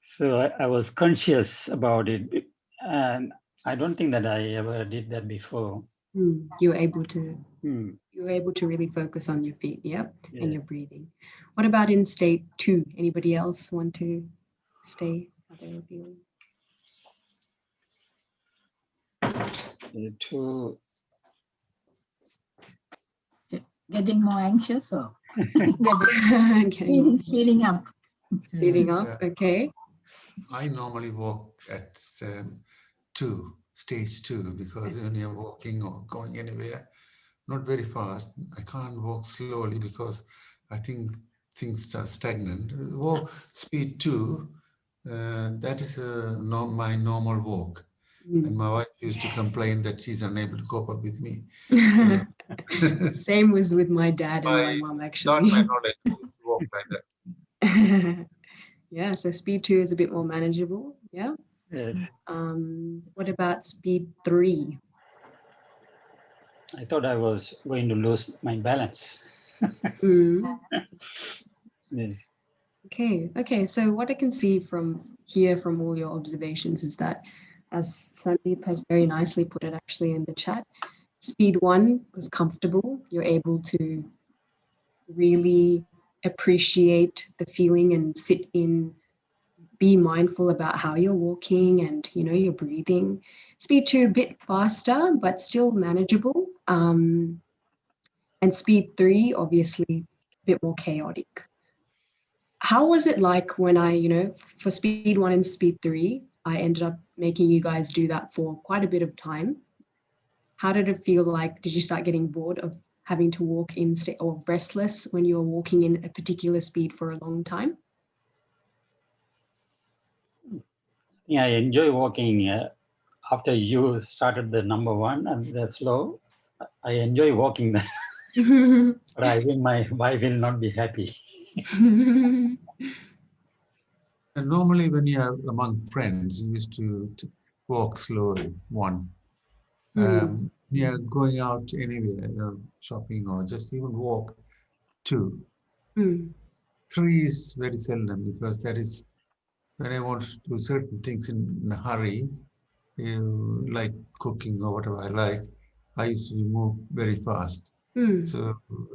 [SPEAKER 10] So I was conscious about it, and I don't think that I ever did that before.
[SPEAKER 9] You were able to
[SPEAKER 10] Hmm.
[SPEAKER 9] you were able to really focus on your feet, yep,
[SPEAKER 10] Yeah.
[SPEAKER 9] and your breathing. What about in state 2? Anybody else want to stay how they were feeling?
[SPEAKER 10] To
[SPEAKER 13] getting more anxious or
[SPEAKER 9] Okay.
[SPEAKER 13] speeding up.
[SPEAKER 9] Speeding
[SPEAKER 14] Yes,
[SPEAKER 9] up, okay.
[SPEAKER 14] I normally walk at stage 2, because when you're walking or going anywhere, not very fast, I can't walk slowly because I think things are stagnant. Walk speed 2, that is my normal walk. And my wife used to complain that she's unable to cope up with me. So,
[SPEAKER 9] Same was with my dad and my mom, actually.
[SPEAKER 14] my knowledge, I used to walk like that.
[SPEAKER 9] Yeah, so speed 2 is a bit more manageable. Yeah.
[SPEAKER 10] Yes.
[SPEAKER 9] What about speed 3?
[SPEAKER 10] I thought I was going to lose my balance. Yes.
[SPEAKER 9] Okay. So what I can see from all your observations is that, as Sandeep has very nicely put it actually in the chat, speed 1 was comfortable. You're able to really appreciate the feeling and be mindful about how you're walking and, your breathing. Speed 2, a bit faster, but still manageable. And speed 3, obviously, a bit more chaotic. How was it like when for speed 1 and speed 3, I ended up making you guys do that for quite a bit of time. How did it feel like? Did you start getting bored of having to walk in state, or restless when you were walking in a particular speed for a long time?
[SPEAKER 10] Yeah, I enjoy walking. After you started the number 1 and the slow, I enjoy walking there. But I think my wife will not be happy.
[SPEAKER 14] And normally when you are among friends, you used to walk slowly, 1. You are going out anywhere, shopping or just even walk, 2. 3 is very seldom, because that is when I want to do certain things in a hurry, like cooking or whatever I like, I used to move very fast. So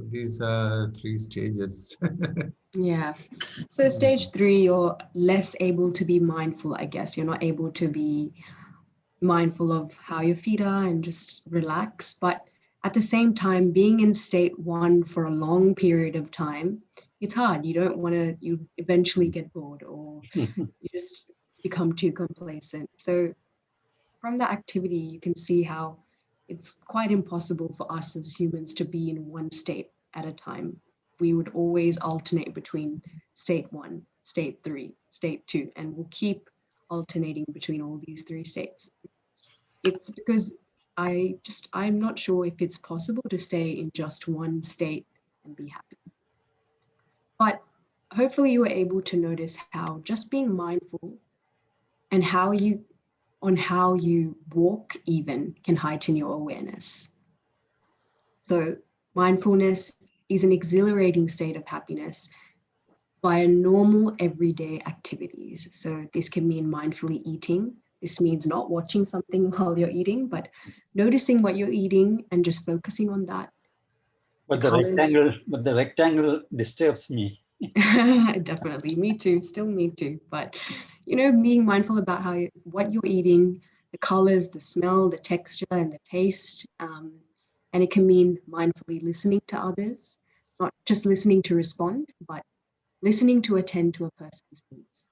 [SPEAKER 14] these are 3 stages.
[SPEAKER 9] Yeah. So stage 3, you're less able to be mindful, I guess. You're not able to be mindful of how your feet are and just relax. But at the same time, being in state 1 for a long period of time, it's hard. You eventually get bored, or you just become too complacent. So from that activity, you can see how it's quite impossible for us as humans to be in one state at a time. We would always alternate between state 1, state 3, state 2, and we'll keep alternating between all these 3 states. It's because I'm not sure if it's possible to stay in just one state and be happy. But hopefully you were able to notice how just being mindful and how you walk even can heighten your awareness. So mindfulness is an exhilarating state of happiness via normal everyday activities. So this can mean mindfully eating. This means not watching something while you're eating, but noticing what you're eating and just focusing on that.
[SPEAKER 10] But the rectangle disturbs me.
[SPEAKER 9] Definitely, me too, still me too. But being mindful about what you're eating, the colors, the smell, the texture, and the taste. And it can mean mindfully listening to others, not just listening to respond, but listening to attend to a person's needs.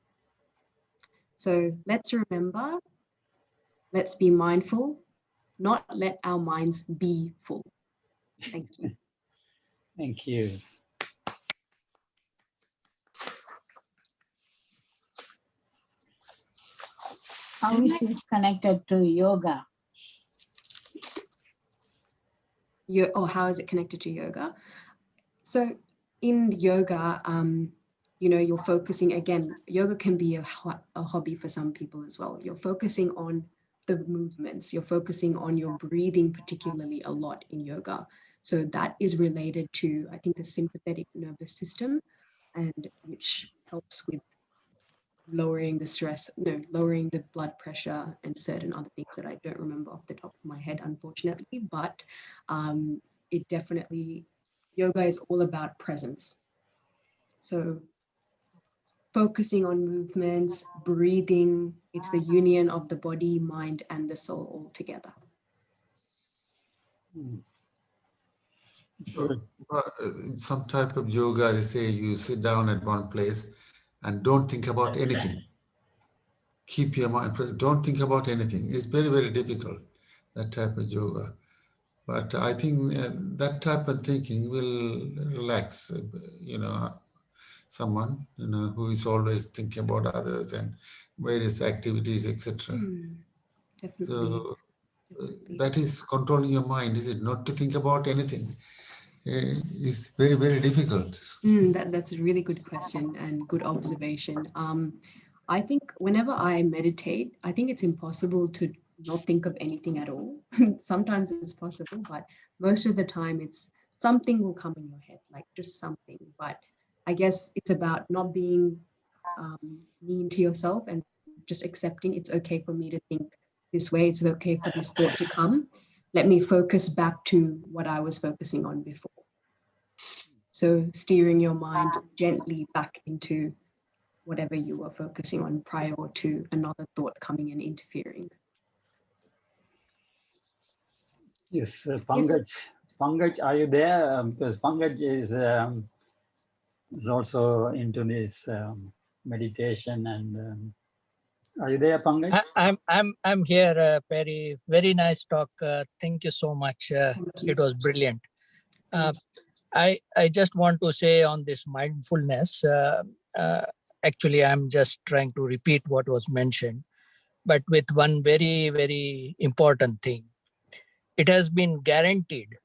[SPEAKER 9] So let's remember, let's be mindful, not let our minds be full. Thank you.
[SPEAKER 10] Thank you.
[SPEAKER 13] How is it connected to yoga?
[SPEAKER 9] How is it connected to yoga? So in yoga, you know, you're focusing, again, yoga can be a hobby for some people as well. You're focusing on the movements, you're focusing on your breathing particularly a lot in yoga. So that is related to, I think, the sympathetic nervous system, and which helps with lowering the stress, lowering the blood pressure and certain other things that I don't remember off the top of my head, unfortunately, but it definitely, yoga is all about presence. So focusing on movements, breathing, it's the union of the body, mind, and the soul all together.
[SPEAKER 14] Some type of yoga, they say you sit down at one place and don't think about anything. Keep your mind, don't think about anything. It's very, very difficult, that type of yoga. But I think that type of thinking will relax, you know, someone, you know, who is always thinking about others and various activities, etc. So that is controlling your mind, is it? Not to think about anything. It's very, very difficult.
[SPEAKER 9] That's a really good question and good observation. I think whenever I meditate, I think it's impossible to not think of anything at all. Sometimes it's possible, but most of the time it's something will come in your head, like just something. But I guess it's about not being mean to yourself and just accepting it's okay for me to think this way. It's okay for this thought to come. Let me focus back to what I was focusing on before. So steering your mind gently back into whatever you were focusing on prior to another thought coming and interfering.
[SPEAKER 10] Yes, Pankaj. Pankaj, are you there? Because Pankaj is also into this meditation. And are you there, Pankaj?
[SPEAKER 15] I'm here, Perry. Very nice talk. Thank you so much. It was brilliant. I just want to say on this mindfulness, actually, I'm just trying to repeat what was mentioned, but with one very, very important thing. It has been guaranteed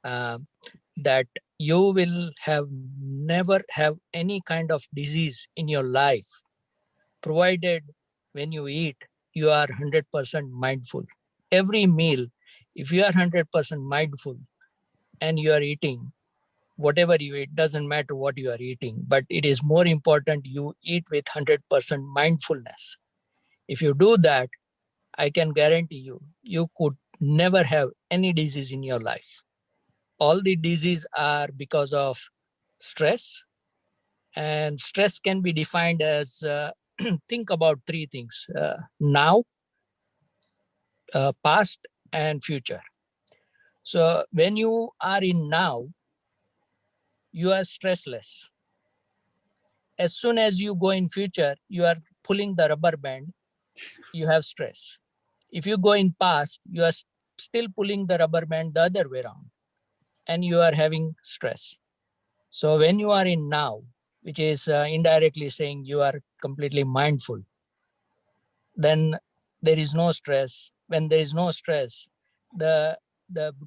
[SPEAKER 15] that you will never have any kind of disease in your life, provided when you eat, you are 100% mindful. Every meal, if you are 100% mindful and you are eating, whatever you eat, doesn't matter what you are eating, but it is more important you eat with 100% mindfulness. If you do that, I can guarantee you, you could never have any disease in your life. All the diseases are because of stress, and stress can be defined as think about three things: now, past, and future. So when you are in now, you are stressless. As soon as you go in future, you are pulling the rubber band, you have stress. If you go in past, you are still pulling the rubber band the other way around, and you are having stress. So when you are in now, which is indirectly saying you are completely mindful, then there is no stress. When there is no stress, the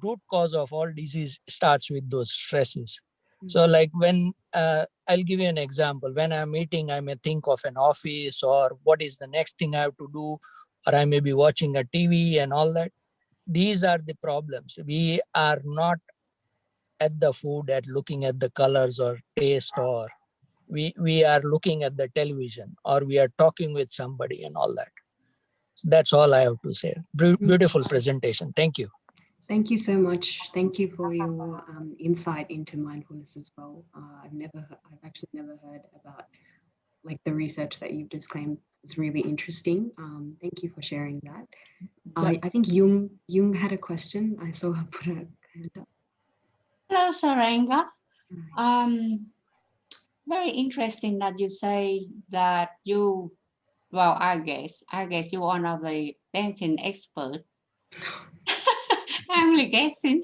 [SPEAKER 15] root cause of all disease starts with those stresses. So like when, I'll give you an example. When I'm eating, I may think of an office or what is the next thing I have to do, or I may be watching a TV and all that. These are the problems. We are not at the food, at looking at the colors or taste, or we are looking at the television, or we are talking with somebody and all that. So that's all I have to say. Beautiful presentation. Thank you.
[SPEAKER 9] Thank you so much. Thank you for your insight into mindfulness as well. I've actually never heard about like the research that you've just claimed. It's really interesting. Thank you for sharing that. I think Jung had a question. I saw her put a hand up.
[SPEAKER 16] Hello, Sharanga. Very interesting that you say that you, well, I guess you're one of the dancing experts. I'm only guessing.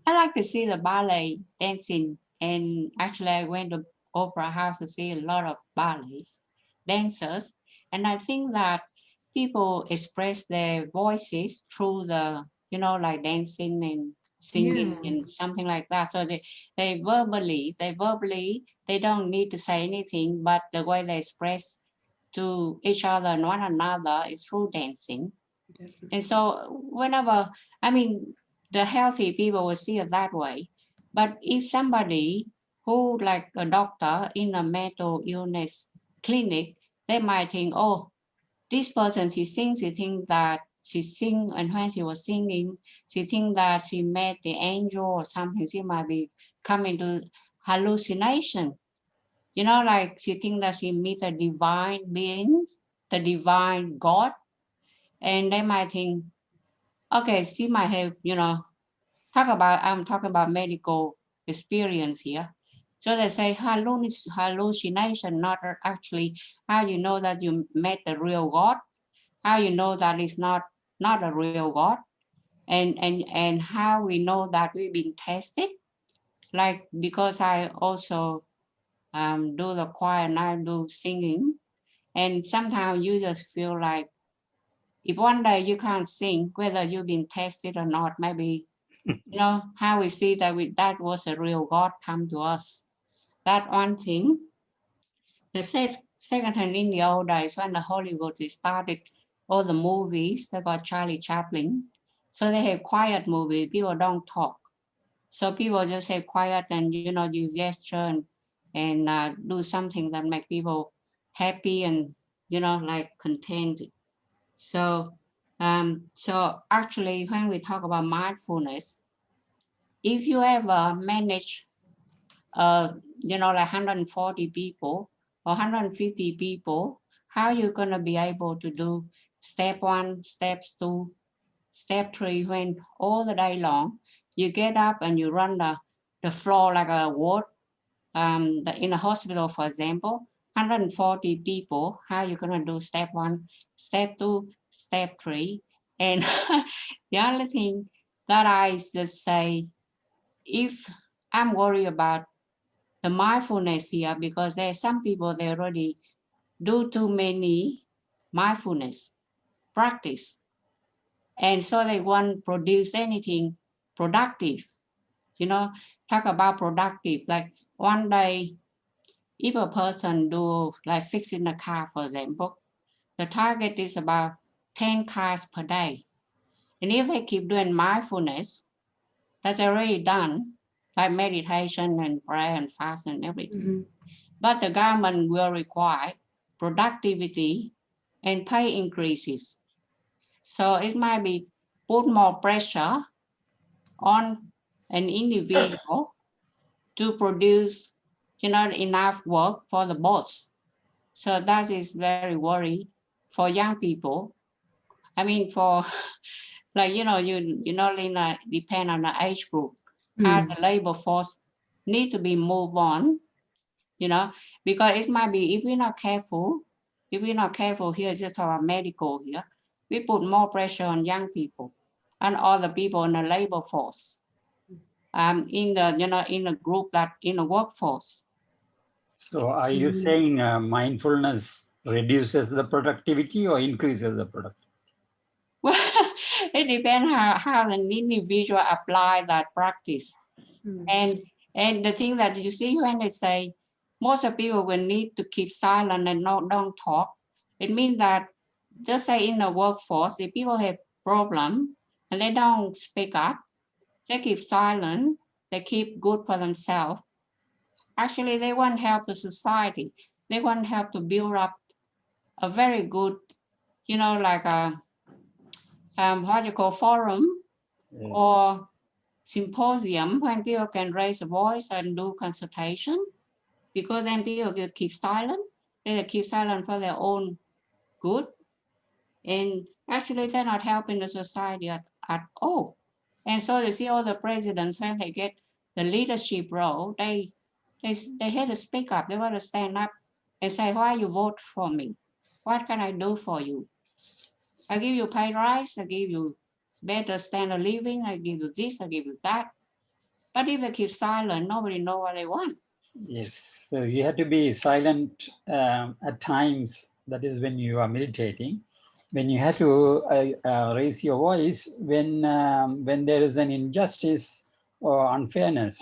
[SPEAKER 16] I like to see the ballet dancing, and actually I went to opera house to see a lot of ballets dancers, and I think that people express their voices through the, you know, like dancing and singing and something like that. So they verbally, they don't need to say anything, but the way they express to each other and one another is through dancing. And so whenever, I mean, the healthy people will see it that way. But if somebody who, like a doctor in a mental illness clinic, they might think, oh, this person, she thinks that she sing, and when she was singing, she thinks that she met the angel or something. She might be coming to hallucination. You know, like she thinks that she meets a divine being, the divine God, and they might think, okay, she might have, you know, I'm talking about medical experience here. So they say hallucination, not actually how you know that you met the real God, how you know that it's not a real God, and how we know that we've been tested. Like, because I also do the choir and I do singing, and sometimes you just feel like if one day you can't sing, whether you've been tested or not, maybe, you know, how we see that that was a real God come to us. That one thing. The second thing, in the old days when the Hollywood started all the movies, they got Charlie Chaplin. So they have quiet movies, people don't talk. So people just have quiet and, you know, use gesture and do something that make people happy and, you know, like content. So actually when we talk about mindfulness, if you ever manage, you know, like 140 people or 150 people, how are you going to be able to do step 1, steps 2, step 3 when all the day long you get up and you run the floor like a ward, in a hospital, for example, 140 people, how are you going to do step 1, step 2, step 3? And the only thing that I just say, if I'm worried about the mindfulness here, because there are some people, they already do too many mindfulness practice. And so they won't produce anything productive. You know, talk about productive, like one day, if a person do like fixing a car, for example, the target is about 10 cars per day. And if they keep doing mindfulness, that's already done, like meditation and prayer and fast and everything. But the government will require productivity and pay increases. So it might be put more pressure on an individual to produce, you know, enough work for the boss. So that is very worried for young people. I mean, for like, you know, you not depend on the age group, how the labor force need to be moved on, you know, because it might be, if we're not careful here, just talk about medical here, we put more pressure on young people and other people in the labor force, in the, you know, in a group that in the workforce.
[SPEAKER 10] So are you saying mindfulness reduces the productivity or increases the productivity?
[SPEAKER 16] Well, it depends how an individual apply that practice. And the thing that you see when they say most of people will need to keep silent and don't talk, it means that just say in the workforce, if people have problem and they don't speak up, they keep silent, they keep good for themselves. Actually, they won't help the society. They won't help to build up a very good, you know, like a what you call forum or symposium when people can raise a voice and do consultation, because then people will keep silent. They keep silent for their own good. And actually they're not helping the society at all. And so you see all the presidents, when they get the leadership role, they had to speak up. They want to stand up and say, why you vote for me? What can I do for you? I give you pay rise, I give you better standard of living, I give you this, I give you that. But if they keep silent, nobody know what they want.
[SPEAKER 10] Yes, so you have to be silent at times. That is when you are meditating. When you have to raise your voice when there is an injustice or unfairness.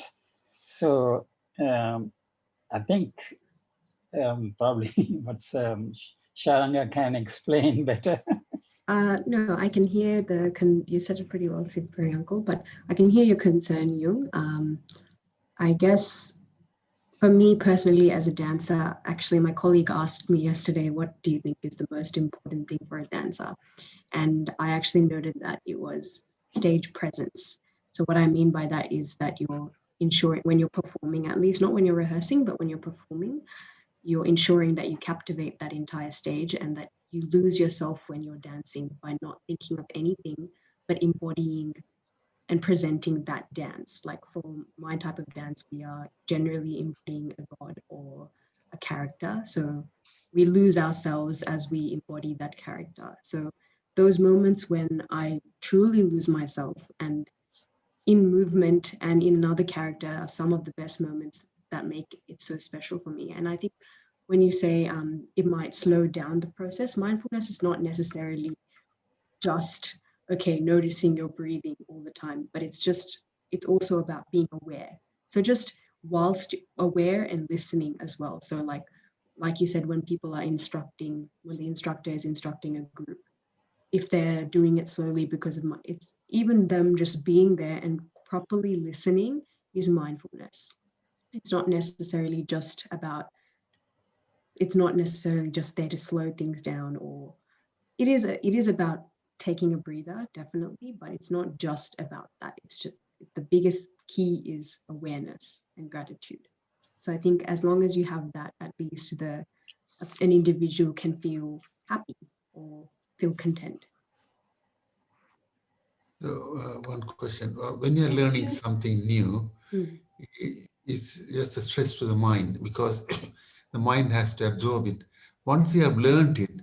[SPEAKER 10] So I think probably what Sharanga can explain better.
[SPEAKER 9] No, I can hear you said it pretty well, Super Uncle, but I can hear your concern, Jung. I guess for me personally as a dancer, actually my colleague asked me yesterday, what do you think is the most important thing for a dancer? And I actually noted that it was stage presence. So what I mean by that is that you're ensuring when you're performing, at least not when you're rehearsing, but when you're performing, you're ensuring that you captivate that entire stage and that you lose yourself when you're dancing by not thinking of anything, but embodying and presenting that dance. Like for my type of dance, we are generally embodying a god or a character. So we lose ourselves as we embody that character. So those moments when I truly lose myself and in movement and in another character are some of the best moments that make it so special for me. And I think when you say it might slow down the process, mindfulness is not necessarily just, okay, noticing your breathing all the time, but it's also about being aware. So just whilst aware and listening as well. So like you said, when people are instructing, when the instructor is instructing a group, if they're doing it slowly because of it's even them just being there and properly listening is mindfulness. It's not necessarily just there to slow things down, or it is about taking a breather, definitely, but it's not just about that. It's just the biggest key is awareness and gratitude. So I think as long as you have that, at least an individual can feel happy or feel content.
[SPEAKER 14] So one question, when you're learning something new, it's just a stress to the mind because the mind has to absorb it. Once you have learned it,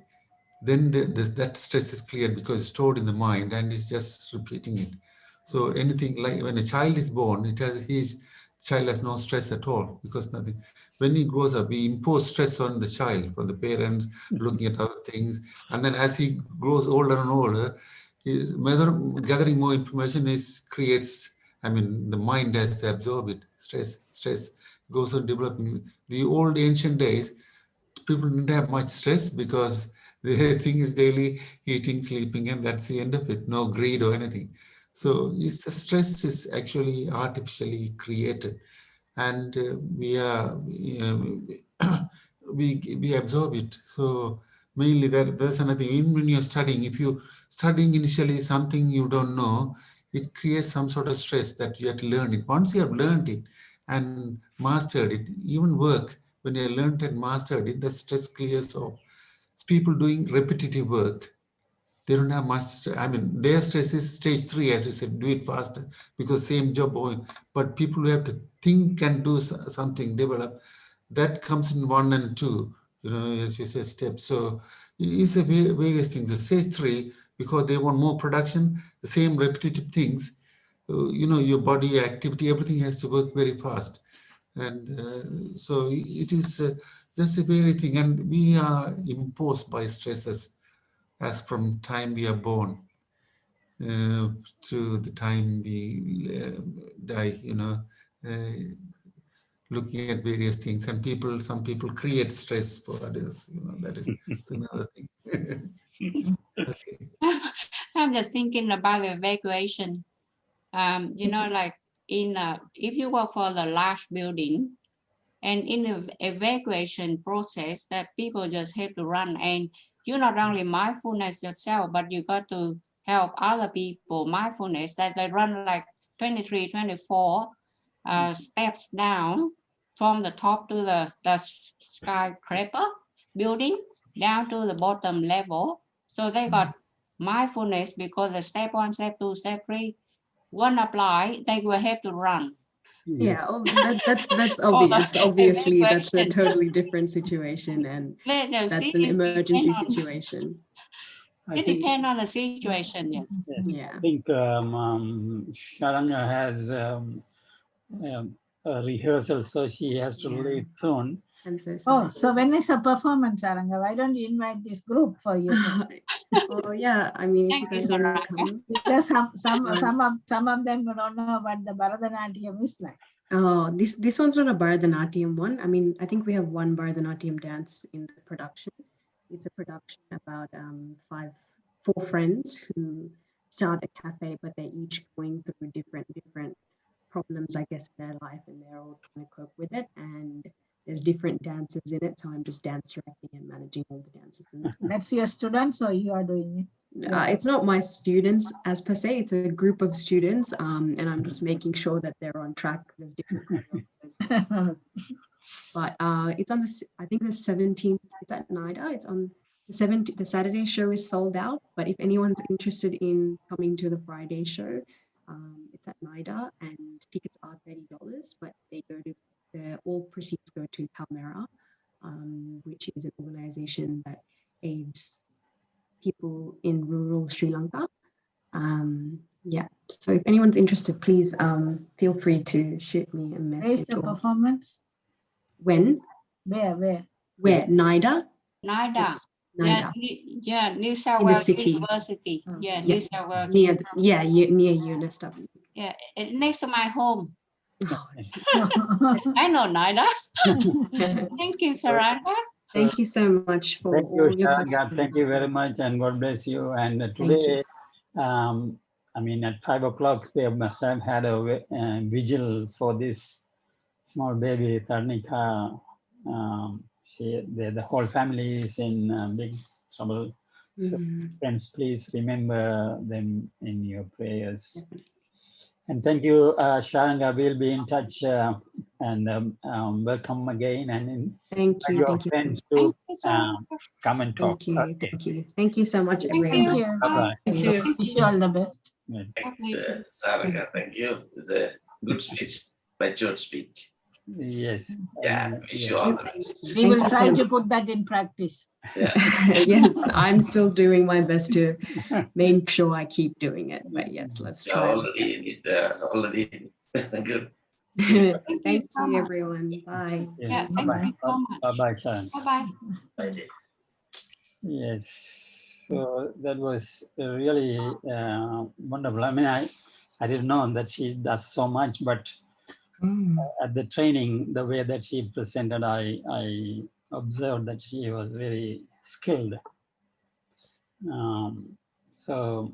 [SPEAKER 14] then that stress is cleared because it's stored in the mind and it's just repeating it. So anything like when a child is born, child has no stress at all because nothing. When he grows up, we impose stress on the child, from the parents, looking at other things. And then as he grows older and older, gathering more information the mind has to absorb it. Stress goes on developing. The old ancient days, people didn't have much stress because the thing is daily eating, sleeping, and that's the end of it. No greed or anything. So the stress is actually artificially created, and we absorb it. So mainly that's another thing. Even when you're studying, if you're studying initially something you don't know, it creates some sort of stress that you have to learn it. Once you have learned it and mastered it, even work, when you learned and mastered it, the stress clears off. It's people doing repetitive work. They don't have much, their stress is stage 3, as you said, do it faster because same job. But people who have to think and do something, develop, that comes in 1 and 2, as you said, steps. So it's various things. The stage 3, because they want more production, the same repetitive things, your body activity, everything has to work very fast. And so it is just a very thing. And we are imposed by stresses as from time we are born to the time we die, looking at various things. And some people create stress for others, that is another thing. Okay.
[SPEAKER 16] I'm just thinking about the evacuation. Like if you work for the large building, and in the evacuation process, that people just have to run, and you're not only mindfulness yourself, but you got to help other people mindfulness, that they run like 23, 24 steps down from the top to the skyscraper building down to the bottom level. So they got mindfulness because the step 1, step 2, step 3 won't apply, they will have to run.
[SPEAKER 9] Yeah, that's obvious. Obviously, that's a totally different situation, and that's an emergency situation.
[SPEAKER 16] It depends on the situation, yes.
[SPEAKER 10] I think Sharanga has a rehearsal, so she has to leave soon.
[SPEAKER 9] I'm so
[SPEAKER 13] Oh,
[SPEAKER 9] sorry.
[SPEAKER 13] so when is a performance, Sharanga? Why don't you invite this group for you?
[SPEAKER 9] Oh yeah, I mean, if you
[SPEAKER 16] Thank you,
[SPEAKER 9] guys want to
[SPEAKER 16] Sharanga.
[SPEAKER 9] come.
[SPEAKER 13] Because some of them don't know what the Bharatanatyam is like.
[SPEAKER 9] Oh, this one's not a Bharatanatyam one. I mean, I think we have one Bharatanatyam dance in the production. It's a production about four friends who start a cafe, but they're each going through different problems, I guess, in their life, and they're all trying to cope with it. And there's different dances in it, so I'm just dance directing and managing all the dances in this.
[SPEAKER 13] That's your students, or you are doing it?
[SPEAKER 9] It's not my students as per se, it's a group of students, and I'm just making sure that they're on track. There's different choreographers. But it's on I think the 17th, it's at NIDA. It's on the 17th. The Saturday show is sold out, but if anyone's interested in coming to the Friday show, it's at NIDA, and tickets are $30, but they go to all proceeds go to Palmera, which is an organization that aids people in rural Sri Lanka. Yeah, so if anyone's interested, please feel free to shoot me a message.
[SPEAKER 13] Where is the performance?
[SPEAKER 9] When?
[SPEAKER 13] Where?
[SPEAKER 9] NIDA?
[SPEAKER 16] NIDA. Yeah, New South
[SPEAKER 9] In the
[SPEAKER 16] Wales
[SPEAKER 9] city.
[SPEAKER 16] University. Yeah,
[SPEAKER 9] Yeah.
[SPEAKER 16] New South Wales.
[SPEAKER 9] Near UNSW.
[SPEAKER 16] Yeah, next to my home.
[SPEAKER 9] Oh.
[SPEAKER 16] I know NIDA. Thank you, Sharanga.
[SPEAKER 9] Thank you so much for
[SPEAKER 10] Thank you,
[SPEAKER 9] all your
[SPEAKER 10] Sharanga. Thank you very much, and God bless you. And today, I mean, at 5 o'clock, they must have had a vigil for this small baby, Tarnika. The whole family is in big trouble. So, friends, please remember them in your prayers. And thank you, Sharanga. We'll be in touch, and welcome again. And
[SPEAKER 9] thank you,
[SPEAKER 10] your friends to come and talk.
[SPEAKER 9] Thank you so much, everyone.
[SPEAKER 10] Bye-bye.
[SPEAKER 13] Wish you all the best.
[SPEAKER 12] Sharanga, thank you. It's a good speech, mature speech.
[SPEAKER 10] Yes.
[SPEAKER 12] Yeah, wish you all the best.
[SPEAKER 13] We will try to put that in practice.
[SPEAKER 12] Yeah.
[SPEAKER 9] Yes, I'm still doing my best to make sure I keep doing it. But yes, let's try.
[SPEAKER 12] Already good.
[SPEAKER 9] Thank you, everyone. Bye.
[SPEAKER 10] Yeah, bye-bye. Bye-bye, Sharon.
[SPEAKER 16] Bye-bye.
[SPEAKER 10] Yes. So that was really wonderful. I mean, I didn't know that she does so much, but at the training, the way that she presented, I observed that she was very skilled. So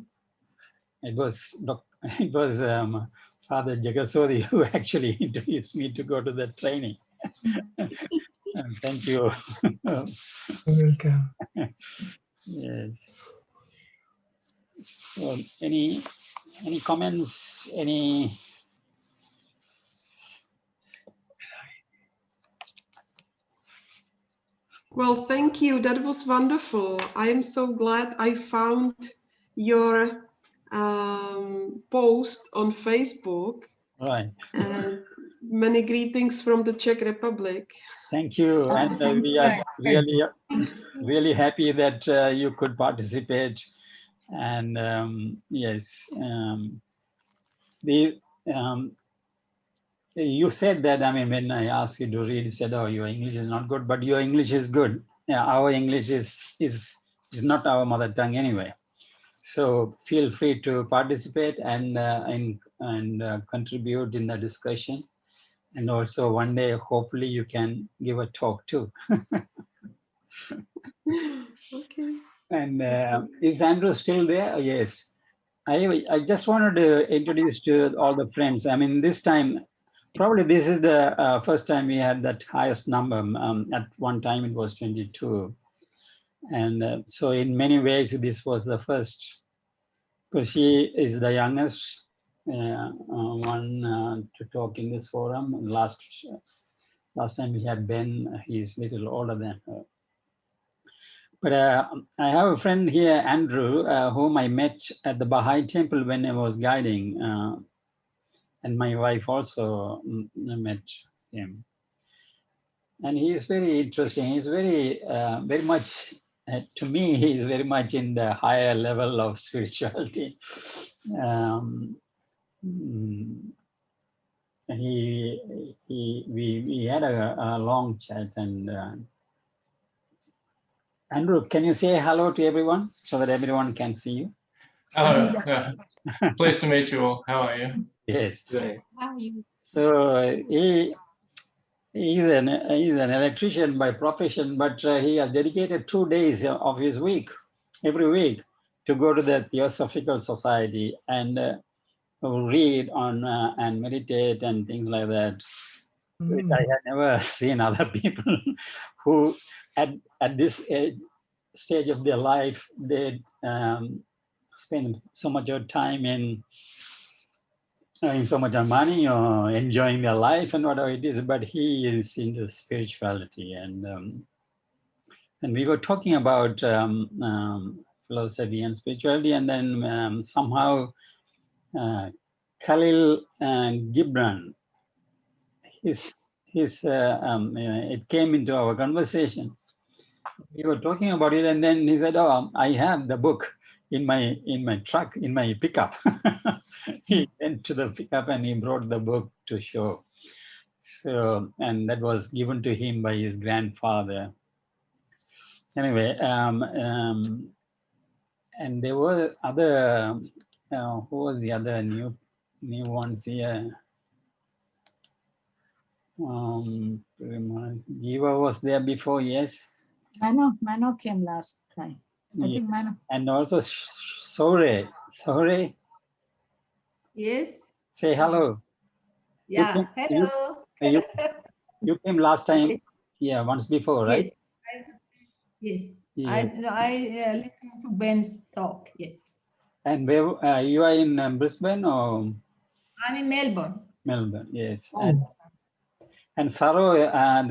[SPEAKER 10] it was Father Jagasori who actually introduced me to go to the training. And thank you.
[SPEAKER 7] You're welcome.
[SPEAKER 10] Yes. So any comments? Any?
[SPEAKER 17] Well, thank you. That was wonderful. I am so glad I found your post on Facebook.
[SPEAKER 10] Right.
[SPEAKER 17] And many greetings from the Czech Republic.
[SPEAKER 10] Thank you. And we are really happy that you could participate. And yes, you said that, I mean, when I asked you to read, you said, oh, your English is not good, but your English is good. Yeah, our English is not our mother tongue anyway. So feel free to participate and contribute in the discussion. And also one day, hopefully you can give a talk too.
[SPEAKER 17] Okay.
[SPEAKER 10] And is Andrew still there? Yes. I just wanted to introduce to all the friends. I mean, this time, probably this is the first time we had that highest number. At one time it was 22. And so in many ways, this was the first, because she is the youngest one to talk in this forum. Last time we had Ben, he's a little older than her. But I have a friend here, Andrew, whom I met at the Baha'i temple when I was guiding. And my wife also met him. And he is very interesting. He's very much, to me, he is very much in the higher level of spirituality. we had a long chat, and Andrew, can you say hello to everyone so that everyone can see you?
[SPEAKER 8] Oh, pleased to meet you all. How are you?
[SPEAKER 10] Yes.
[SPEAKER 16] How are you?
[SPEAKER 10] So he's an electrician by profession, but he has dedicated 2 days of his week, every week, to go to the Theosophical Society and read on and meditate and things like that. Which I had never seen other people who at this stage of their life, they spend so much of time in so much of money or enjoying their life and whatever it is, but he is into spirituality. And we were talking about philosophy and spirituality, and then somehow Khalil Gibran, it came into our conversation. We were talking about it, and then he said, "Oh, I have the book in my truck, in my pickup." He went to the pickup and he brought the book to show. So, and that was given to him by his grandfather. Anyway, and there were other. Who was the other new ones here? Jiva was there before, yes.
[SPEAKER 13] Mano came last time. I
[SPEAKER 10] Yeah.
[SPEAKER 13] think Mano.
[SPEAKER 10] And also Sore.
[SPEAKER 18] Yes.
[SPEAKER 10] Say hello.
[SPEAKER 18] Yeah. Hello.
[SPEAKER 10] You came last time. Yeah, once before, right?
[SPEAKER 18] Yes. Yes.
[SPEAKER 10] Yeah.
[SPEAKER 18] I listened to Ben's talk. Yes.
[SPEAKER 10] And where you are in Brisbane or?
[SPEAKER 18] I'm in Melbourne.
[SPEAKER 10] Melbourne, yes.
[SPEAKER 7] Oh.
[SPEAKER 10] And Saro,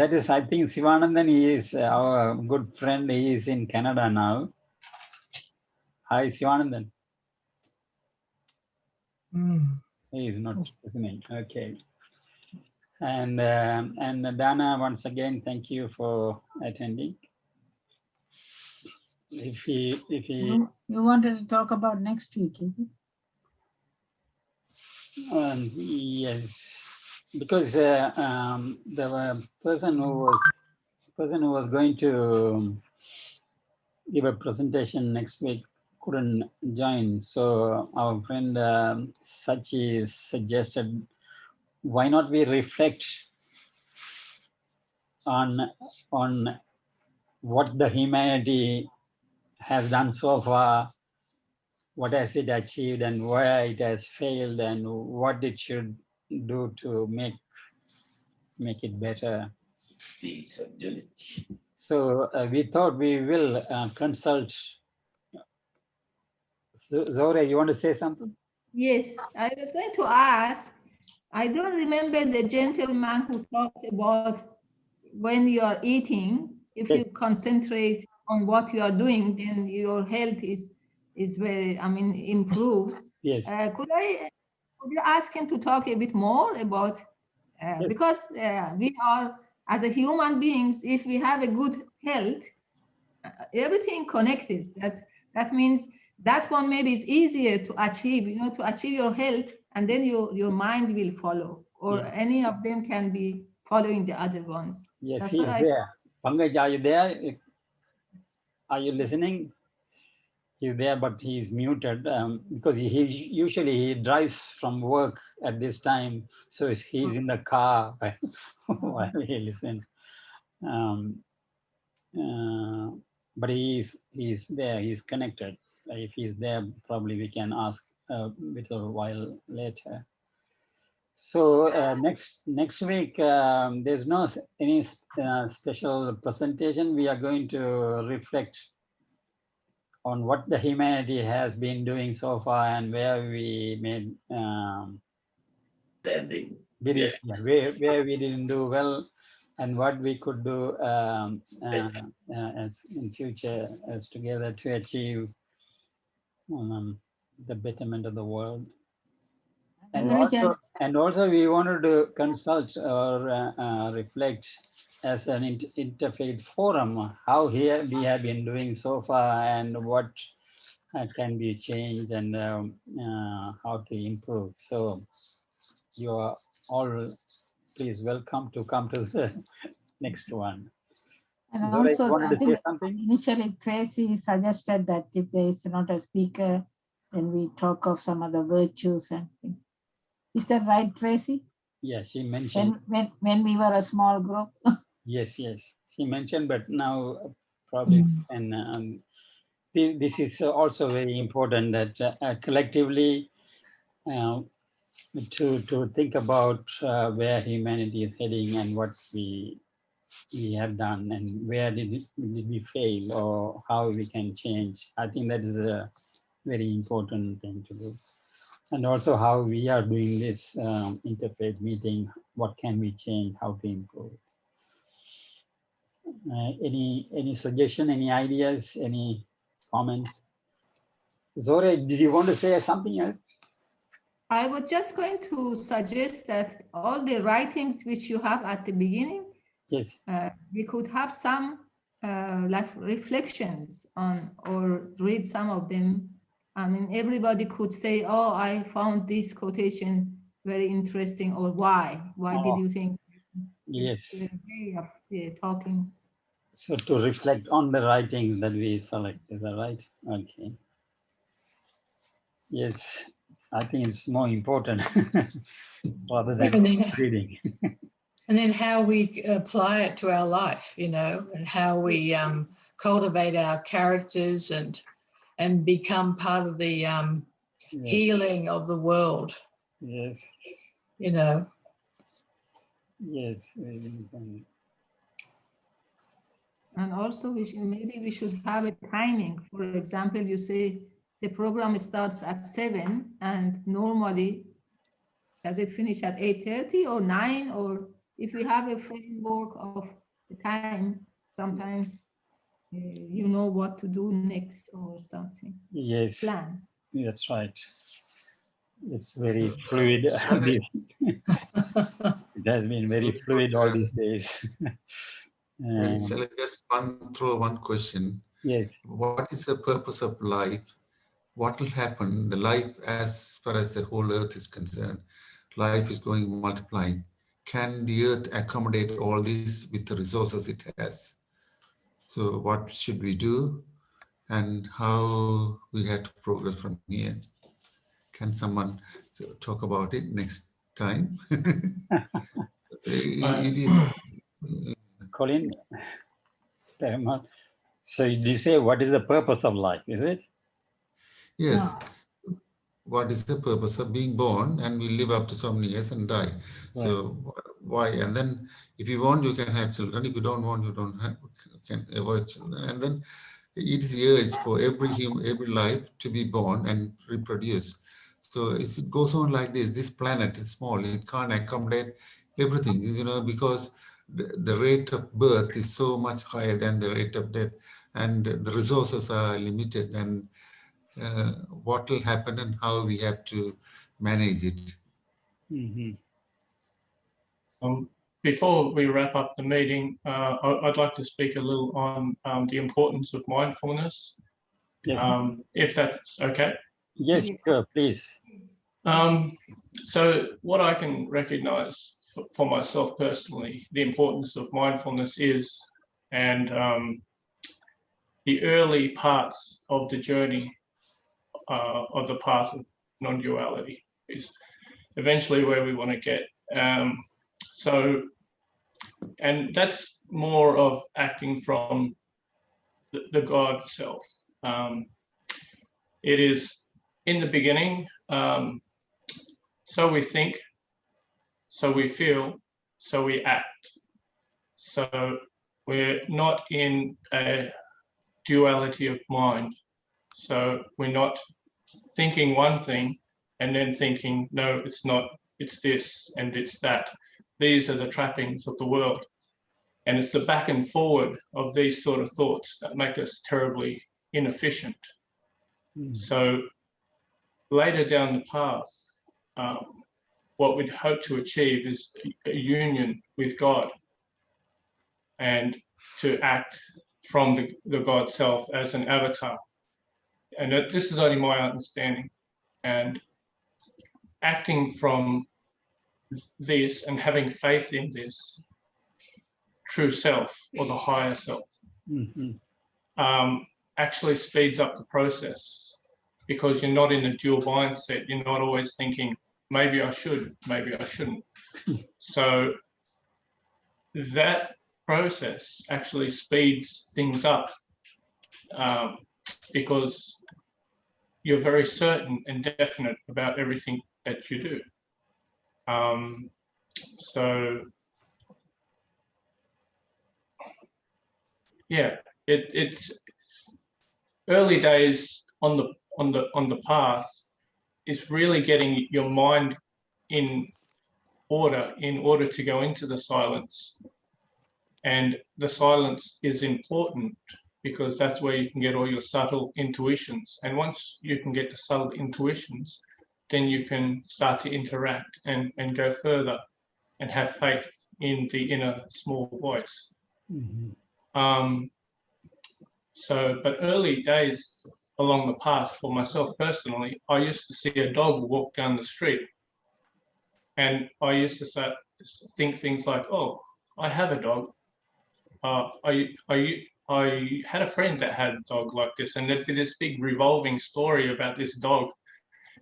[SPEAKER 10] that is, I think Sivanandan, he is our good friend. He is in Canada now. Hi, Sivanandan. He is not listening. Okay. And Dana, once again, thank you for attending. If he
[SPEAKER 13] You wanted to talk about next week, is it?
[SPEAKER 10] Yes, because the person who was going to give a presentation next week couldn't join. So our friend Satchi suggested, why not we reflect on what the humanity has done so far, what has it achieved and where it has failed, and what it should do to make it better.
[SPEAKER 12] Peace and unity.
[SPEAKER 10] So we thought we will consult. Zora, you want to say something?
[SPEAKER 18] Yes. I was going to ask. I don't remember the gentleman who talked about when you are eating, if you concentrate on what you are doing, then your health is very, improved.
[SPEAKER 10] Yes.
[SPEAKER 18] Could you ask him to talk a bit more about, because we are, as a human beings, if we have a good health, everything connected. That means that one maybe is easier to achieve, to achieve your health, and then your mind will follow, or any of them can be following the other ones.
[SPEAKER 10] Yes,
[SPEAKER 18] That's
[SPEAKER 10] he
[SPEAKER 18] what
[SPEAKER 10] is there. Pankaj, are you there? Are you listening? He's there, but he's muted because he usually drives from work at this time, so he's in the car while he listens. But he's there. He's connected. If he's there, probably we can ask a little while later. So next week, there's no any special presentation. We are going to reflect on what the humanity has been doing so far and where we made
[SPEAKER 12] Standing.
[SPEAKER 10] where we didn't do well, and what we could do as in future as together to achieve the betterment of the world. And also we wanted to consult or reflect as an interfaith forum, how here we have been doing so far and what can be changed and how to improve. So you are all please welcome to come to the next one.
[SPEAKER 13] And
[SPEAKER 10] Zora,
[SPEAKER 13] also,
[SPEAKER 10] you wanted
[SPEAKER 13] I
[SPEAKER 10] to
[SPEAKER 13] think
[SPEAKER 10] say something?
[SPEAKER 13] initially Tracy suggested that if there is not a speaker, then we talk of some other virtues and things. Is that right, Tracy?
[SPEAKER 10] Yeah, she mentioned.
[SPEAKER 13] When we were a small group.
[SPEAKER 10] Yes, she mentioned, but now probably and this is also very important that collectively to think about where humanity is heading and what we have done and where did we fail or how we can change. I think that is a very important thing to do. And also how we are doing this interfaith meeting, what can we change, how to improve it. Any suggestion, any ideas, any comments? Zore, did you want to say something else?
[SPEAKER 18] I was just going to suggest that all the writings which you have at the beginning,
[SPEAKER 10] yes,
[SPEAKER 18] we could have some like reflections on or read some of them. I mean, everybody could say, oh, I found this quotation very interesting, or why? Why did you think?
[SPEAKER 10] Yes.
[SPEAKER 18] It's a way of talking.
[SPEAKER 10] So to reflect on the writings that we select, is that right? Okay. Yes, I think it's more important rather than reading.
[SPEAKER 1] And then how we apply it to our life, you know, and how we cultivate our characters and become part of the healing of the world.
[SPEAKER 10] Yes.
[SPEAKER 1] You know.
[SPEAKER 10] Yes.
[SPEAKER 18] And also, maybe we should have a timing. For example, you say the program starts at 7, and normally, does it finish at 8:30 or 9? Or if we have a framework of the time, sometimes you know what to do next or something.
[SPEAKER 10] Yes.
[SPEAKER 18] Plan.
[SPEAKER 10] That's right. It's very fluid. It has been very fluid all these days.
[SPEAKER 14] Shall I just throw one question?
[SPEAKER 10] Yes.
[SPEAKER 14] What is the purpose of life? What will happen? The life, as far as the whole earth is concerned, life is going multiplying. Can the earth accommodate all this with the resources it has? So what should we do? And how we have to progress from here? Can someone talk about it next time? It is.
[SPEAKER 10] Colin, so you say, what is the purpose of life, is it?
[SPEAKER 14] Yes. What is the purpose of being born? And we live up to so many years and die. Right. So why? And then if you want, you can have children. If you don't want, you don't have, you can avoid children. And then it is the urge for every life to be born and reproduce. So it goes on like this. This planet is small. It can't accommodate everything, you know, because the rate of birth is so much higher than the rate of death, and the resources are limited, and what will happen and how we have to manage it.
[SPEAKER 10] Mm-hmm.
[SPEAKER 8] Before we wrap up the meeting, I'd like to speak a little on the importance of mindfulness, yes. If that's okay.
[SPEAKER 10] Yes, sure, please.
[SPEAKER 8] So what I can recognize for myself personally, the importance of mindfulness is, and the early parts of the journey of the path of non-duality is eventually where we want to get. And that's more of acting from the God self. It is in the beginning, so we think, so we feel, so we act. So we're not in a duality of mind. So we're not thinking one thing and then thinking, no, it's not, it's this and it's that. These are the trappings of the world. And it's the back and forward of these sort of thoughts that make us terribly inefficient. So later down the path, what we'd hope to achieve is a union with God and to act from the God self as an avatar. And this is only my understanding. And acting from this and having faith in this true self or the higher self actually speeds up the process, because you're not in a dual mindset. You're not always thinking, maybe I should, maybe I shouldn't. So that process actually speeds things up because you're very certain and definite about everything that you do. So yeah, it's early days on the path is really getting your mind in order to go into the silence. And the silence is important because that's where you can get all your subtle intuitions. And once you can get the subtle intuitions, then you can start to interact and go further and have faith in the inner small voice. But early days along the path for myself personally, I used to see a dog walk down the street, and I used to think things like, oh, I have a dog. I had a friend that had a dog like this, and there'd be this big revolving story about this dog.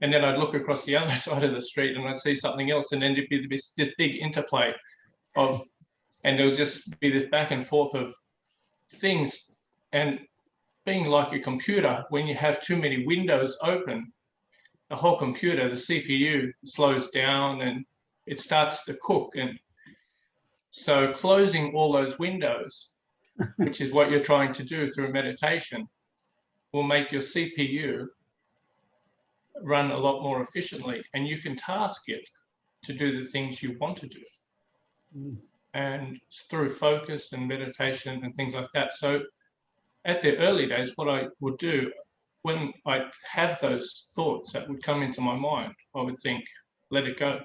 [SPEAKER 8] And then I'd look across the other side of the street and I'd see something else, and then there'd be this big interplay and there'll just be this back and forth of things. And being like a computer, when you have too many windows open, the whole computer, the CPU, slows down and it starts to cook. And so closing all those windows, which is what you're trying to do through meditation, will make your CPU run a lot more efficiently, and you can task it to do the things you want to do. And through focus and meditation and things like that. So at the early days, what I would do when I have those thoughts that would come into my mind, I would think, let it go.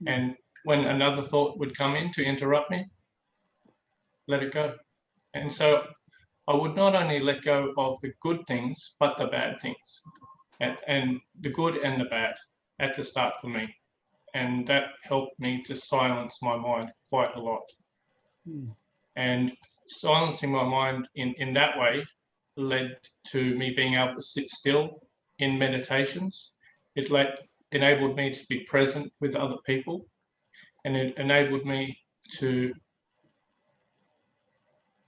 [SPEAKER 8] And when another thought would come in to interrupt me, let it go. And so I would not only let go of the good things, but the bad things. And the good and the bad had to start for me. And that helped me to silence my mind quite a lot. And silencing my mind in that way led to me being able to sit still in meditations. It enabled me to be present with other people, and it enabled me to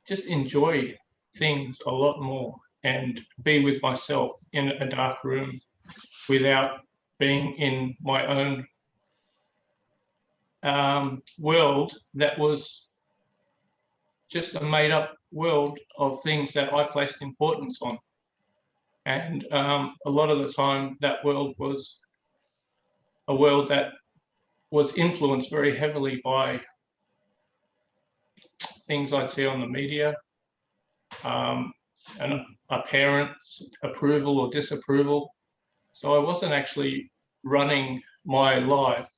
[SPEAKER 8] just enjoy things a lot more and be with myself in a dark room without being in my own world that was just a made-up world of things that I placed importance on. And a lot of the time, that world was a world that was influenced very heavily by things I'd see on the media, and a parent's approval or disapproval. So I wasn't actually running my life.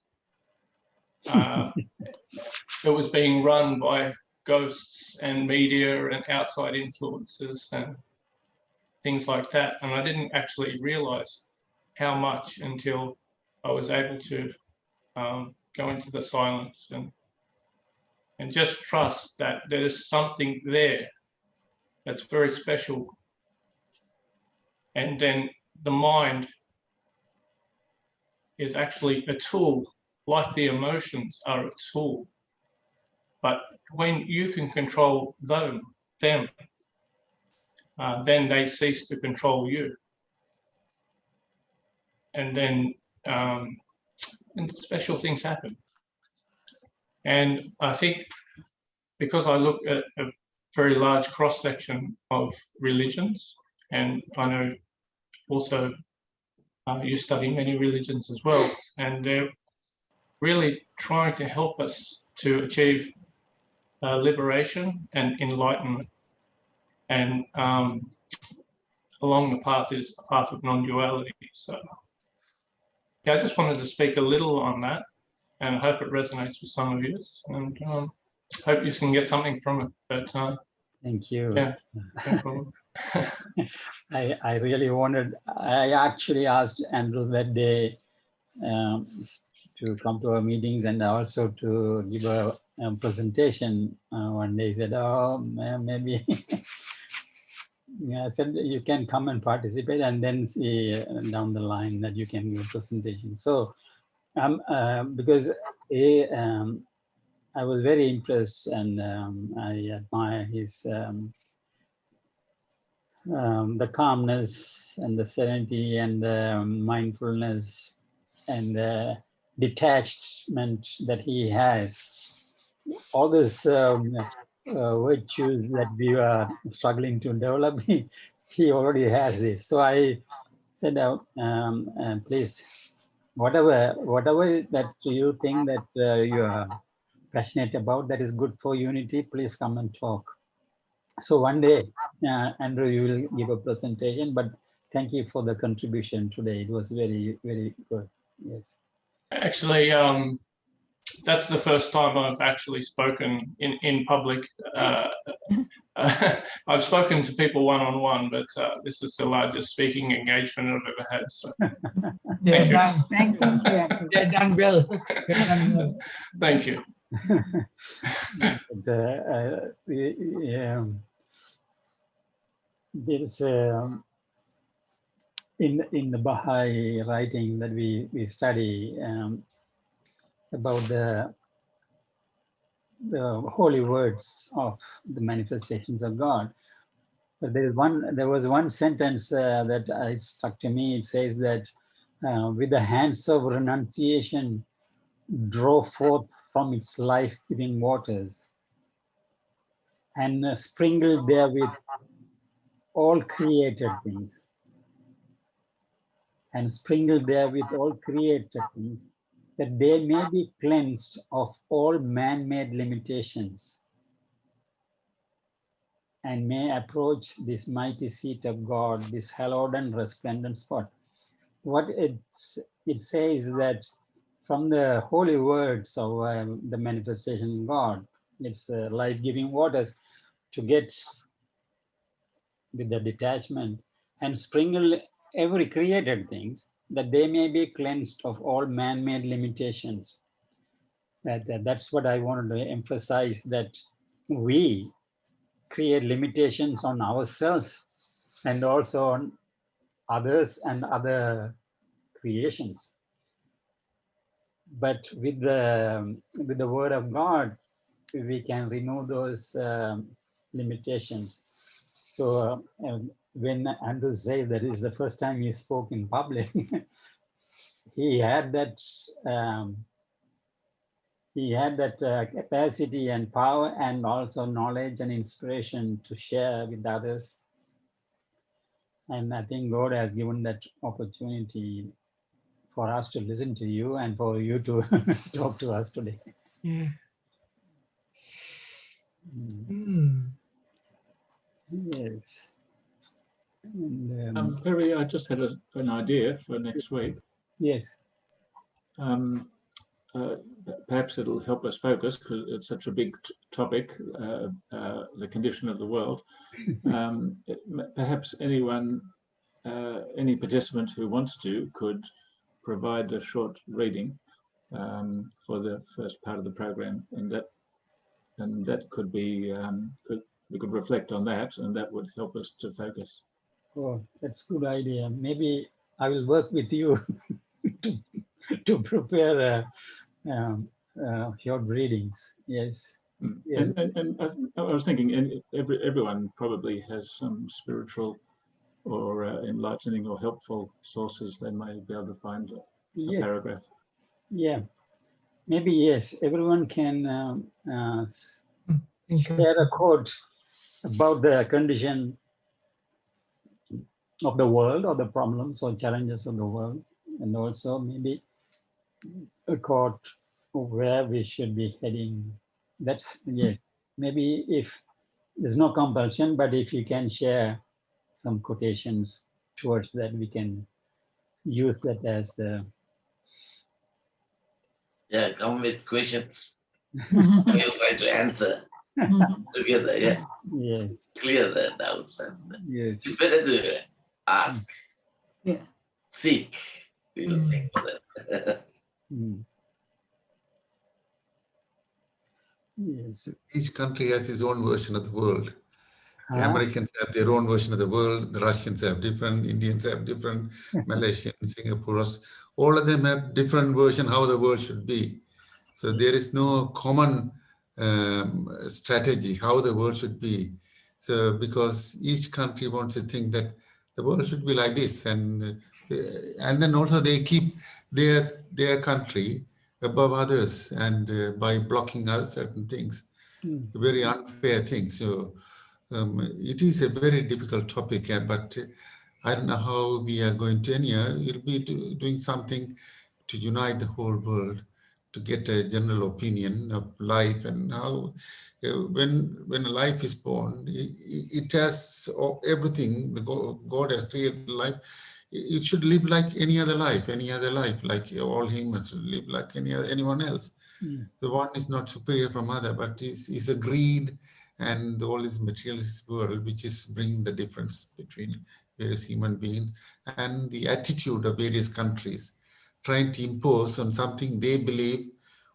[SPEAKER 8] It was being run by ghosts and media and outside influences and things like that. And I didn't actually realize how much until I was able to go into the silence and just trust that there's something there that's very special. And then the mind is actually a tool, like the emotions are a tool. But when you can control them, then they cease to control you. And then and special things happen. And I think because I look at a very large cross-section of religions, and I know also you study many religions as well, and they're really trying to help us to achieve liberation and enlightenment. And along the path is the path of non-duality. So yeah, I just wanted to speak a little on that, and I hope it resonates with some of you, and hope you can get something from it. But
[SPEAKER 10] thank you.
[SPEAKER 8] Yeah, no problem.
[SPEAKER 10] I really wanted, I actually asked Andrew that day, to come to our meetings and also to give a presentation. One day he said, "Oh, maybe." Yeah, I said you can come and participate, and then see down the line that you can give a presentation. So, because I was very impressed, and I admire his the calmness and the serenity and the mindfulness and the detachment that he has. All these virtues that we are struggling to develop, he already has this. So I said, please, whatever that you think that you are passionate about, that is good for unity, please come and talk. So one day, Andrew, you will give a presentation, but thank you for the contribution today. It was very, very good. Yes.
[SPEAKER 8] Actually, that's the first time I've actually spoken in public. I've spoken to people one-on-one, but this is the largest speaking engagement I've ever had. So thank you.
[SPEAKER 18] Thank you.
[SPEAKER 7] They're done well.
[SPEAKER 8] Thank you.
[SPEAKER 10] There's in the Baha'i writing that we study about the holy words of the manifestations of God. But there was one sentence that stuck to me. It says that with the hands of renunciation, draw forth from its life-giving waters, and sprinkle therewith all created things. And sprinkle therewith all created things, that they may be cleansed of all man-made limitations, and may approach this mighty seat of God, this hallowed and resplendent spot. What it says that from the holy words of the manifestation of God, it's life-giving waters, to get with the detachment and sprinkle every created things, that they may be cleansed of all man-made limitations. That's what I wanted to emphasize, that we create limitations on ourselves and also on others and other creations. But with the word of God, we can remove those limitations. So when Andrew says that is the first time he spoke in public, he had that capacity and power, and also knowledge and inspiration to share with others. And I think God has given that opportunity for us to listen to you and for you to talk to us today.
[SPEAKER 7] Yeah.
[SPEAKER 10] Yes. And,
[SPEAKER 4] Perry, I just had an idea for next week.
[SPEAKER 10] Yes.
[SPEAKER 4] Perhaps it'll help us focus, because it's such a big topic, the condition of the world. Perhaps anyone, any participant who wants to, could provide a short reading for the first part of the program, and that could be we could reflect on that, and that would help us to focus.
[SPEAKER 10] Oh, that's a good idea. Maybe I will work with you to prepare short readings. Yes. Yeah.
[SPEAKER 4] And I was thinking, everyone probably has some spiritual or enlightening or helpful sources they may be able to find a paragraph.
[SPEAKER 10] Yeah, maybe yes. Everyone can share a quote about the condition of the world, or the problems or challenges of the world, and also maybe a quote of where we should be heading. That's, yes. Maybe if there's no compulsion, but if you can share some quotations towards that, we can use that as the...
[SPEAKER 12] Yeah, come with questions. We'll try to answer together, yeah?
[SPEAKER 10] Yes.
[SPEAKER 12] Clear the doubts. And
[SPEAKER 10] yes.
[SPEAKER 12] It's better to ask,
[SPEAKER 13] yeah,
[SPEAKER 12] seek. We will seek for that.
[SPEAKER 10] Yes.
[SPEAKER 14] Each country has its own version of the world. The
[SPEAKER 10] Huh?
[SPEAKER 14] Americans have their own version of the world. The Russians have different. Indians have different. Malaysians, Singapore, all of them have different version how the world should be. So there is no common strategy how the world should be. So because each country wants to think that the world should be like this, and then also they keep their country above others, and by blocking other certain things, very unfair things. So it is a very difficult topic, but I don't know how we are going to anyhow. We'll be doing something to unite the whole world, to get a general opinion of life and how, when a life is born, it has everything. God has created life. It should live like any other life, like all humans should live like anyone else. The one is not superior from other, but is a greed and all this materialist world which is bringing the difference between various human beings and the attitude of various countries, trying to impose on something they believe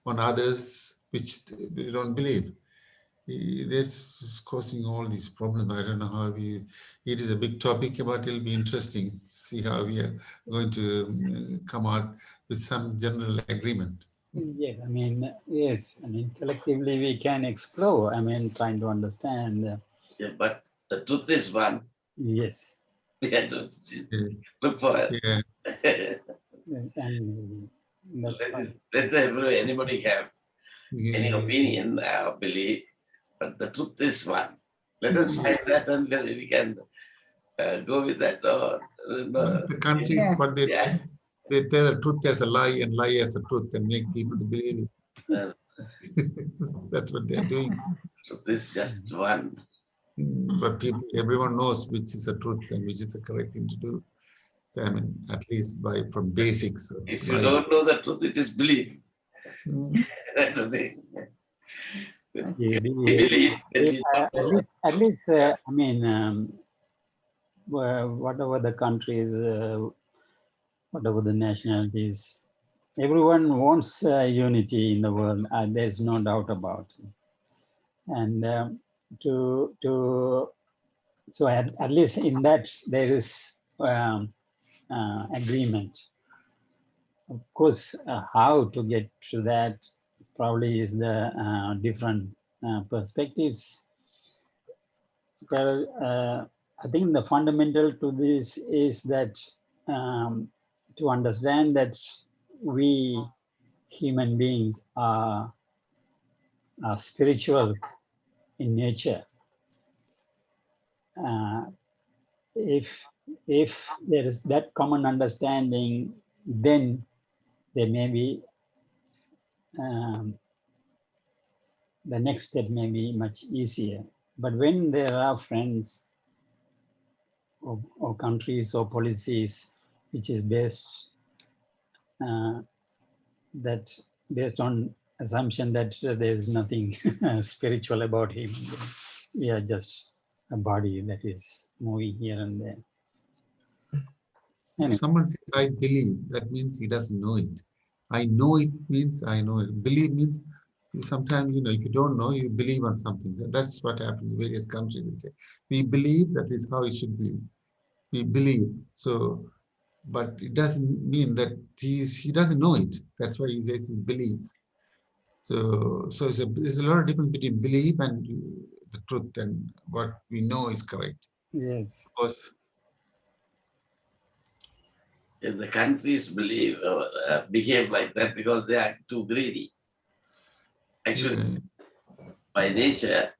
[SPEAKER 14] on others which they don't believe. That's causing all these problems. I don't know how it is a big topic, but it'll be interesting to see how we are going to come out with some general agreement.
[SPEAKER 10] Yes, yes, collectively we can explore, trying to understand.
[SPEAKER 12] Yeah, but the truth is one.
[SPEAKER 10] Yes.
[SPEAKER 12] We have to look for it.
[SPEAKER 14] Yeah.
[SPEAKER 10] And
[SPEAKER 12] let anybody have any opinion or belief, but the truth is one. Let us find that, and whether we can go with that or no.
[SPEAKER 14] The countries, what they tell the truth as a lie and lie as a truth and make people to believe it. That's what they're doing.
[SPEAKER 12] Truth is just one.
[SPEAKER 14] But everyone knows which is the truth and which is the correct thing to do. So, at least from basics.
[SPEAKER 12] If you don't know the truth, it is belief. That's the thing. Believe,
[SPEAKER 10] at least, whatever the countries, whatever the nationalities, everyone wants unity in the world. There's no doubt about it. And so at least in that there is agreement. Of course, how to get to that probably is the different perspectives. I think the fundamental to this is that to understand that we human beings are spiritual in nature. If there is that common understanding, then there may be the next step may be much easier. But when there are friends or countries or policies which is based on assumption that there is nothing spiritual about him, we are just a body that is moving here and there.
[SPEAKER 14] If someone says, I believe, that means he doesn't know it. I know it means I know it. Believe means sometimes, if you don't know, you believe on something. That's what happens in various countries. They say, we believe that is how it should be. We believe. So, but it doesn't mean that he doesn't know it. That's why he says he believes. So there's a lot of difference between belief and the truth and what we know is correct.
[SPEAKER 10] Yes.
[SPEAKER 14] Because
[SPEAKER 12] if the countries behave like that because they are too greedy. Actually, by nature,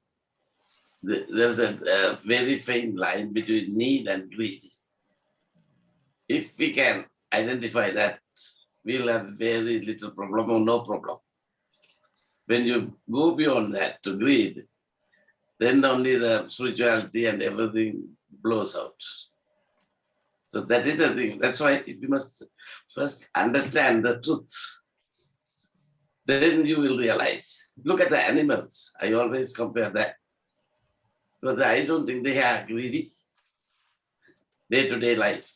[SPEAKER 12] there's a very faint line between need and greed. If we can identify that, we'll have very little problem or no problem. When you go beyond that to greed, then only the spirituality and everything blows out. So that is the thing. That's why we must first understand the truth. Then you will realize. Look at the animals. I always compare that. Because I don't think they are greedy. Day-to-day life.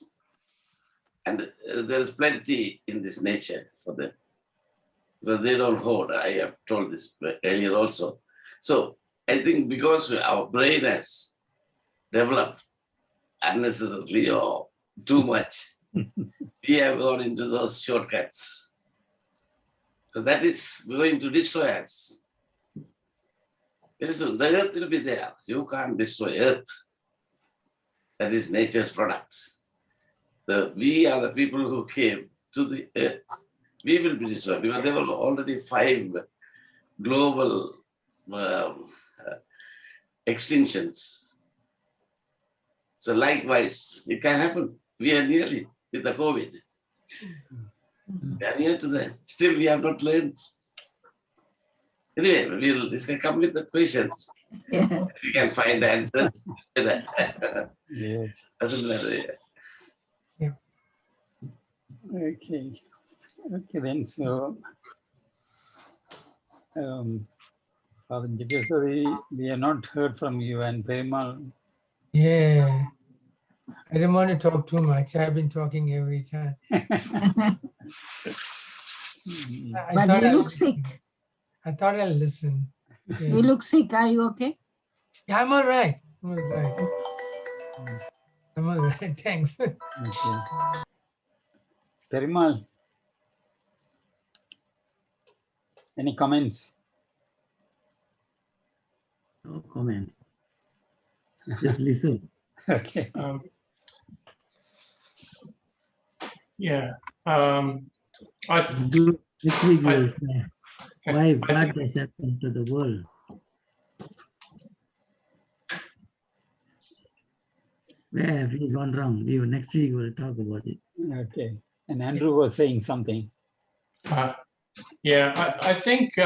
[SPEAKER 12] And there is plenty in this nature for them. because they don't hold. I have told this earlier also. So I think because our brain has developed unnecessarily or too much, we have gone into those shortcuts. So that is going to destroy us. Very soon, the earth will be there. You can't destroy earth. That is nature's product. We are the people who came to the earth. We will be destroyed because there were already 5 global extinctions. So likewise, it can happen. We are nearly with the COVID. We are near to that. Still, we have not learned. Anyway, we'll come with the questions.
[SPEAKER 13] Yeah.
[SPEAKER 12] We can find answers.
[SPEAKER 10] Yes.
[SPEAKER 12] Doesn't matter.
[SPEAKER 10] Okay. Okay then. So, Father Jageshwari, we have not heard from you, and Perumal.
[SPEAKER 7] Yeah. I don't want to talk too much. I've been talking every time.
[SPEAKER 13] But you look sick.
[SPEAKER 7] I thought I'll listen. Yeah.
[SPEAKER 13] You look sick. Are you okay?
[SPEAKER 7] Yeah, I'm all right. I'm all right. I'm all right. Thanks.
[SPEAKER 10] Okay. Perumal, any comments?
[SPEAKER 11] No comments. Just listen.
[SPEAKER 10] Okay.
[SPEAKER 8] Yeah.
[SPEAKER 11] Next week we will say why what has happened to the world. Where have we gone wrong? Next week we'll talk about it.
[SPEAKER 10] Okay. And Andrew was saying something.
[SPEAKER 8] Yeah, I think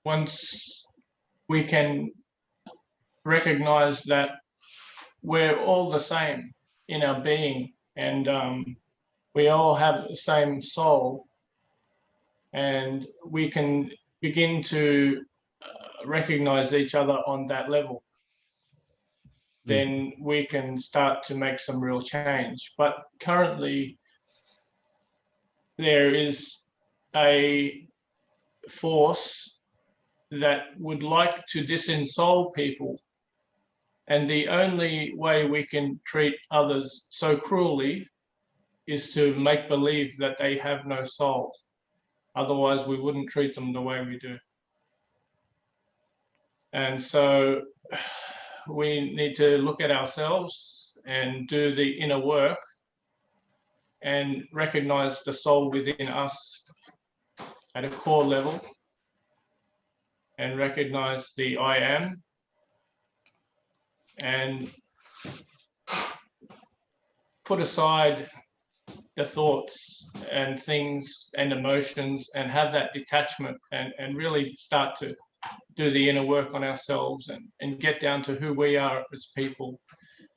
[SPEAKER 8] once we can recognize that we're all the same in our being, and we all have the same soul, and we can begin to recognize each other on that level, then we can start to make some real change. But currently, there is a force that would like to disensoul people. And the only way we can treat others so cruelly is to make believe that they have no soul. Otherwise, we wouldn't treat them the way we do. And so we need to look at ourselves and do the inner work and recognize the soul within us at a core level, and recognize the I am, and put aside the thoughts and things and emotions and have that detachment and really start to do the inner work on ourselves and get down to who we are as people.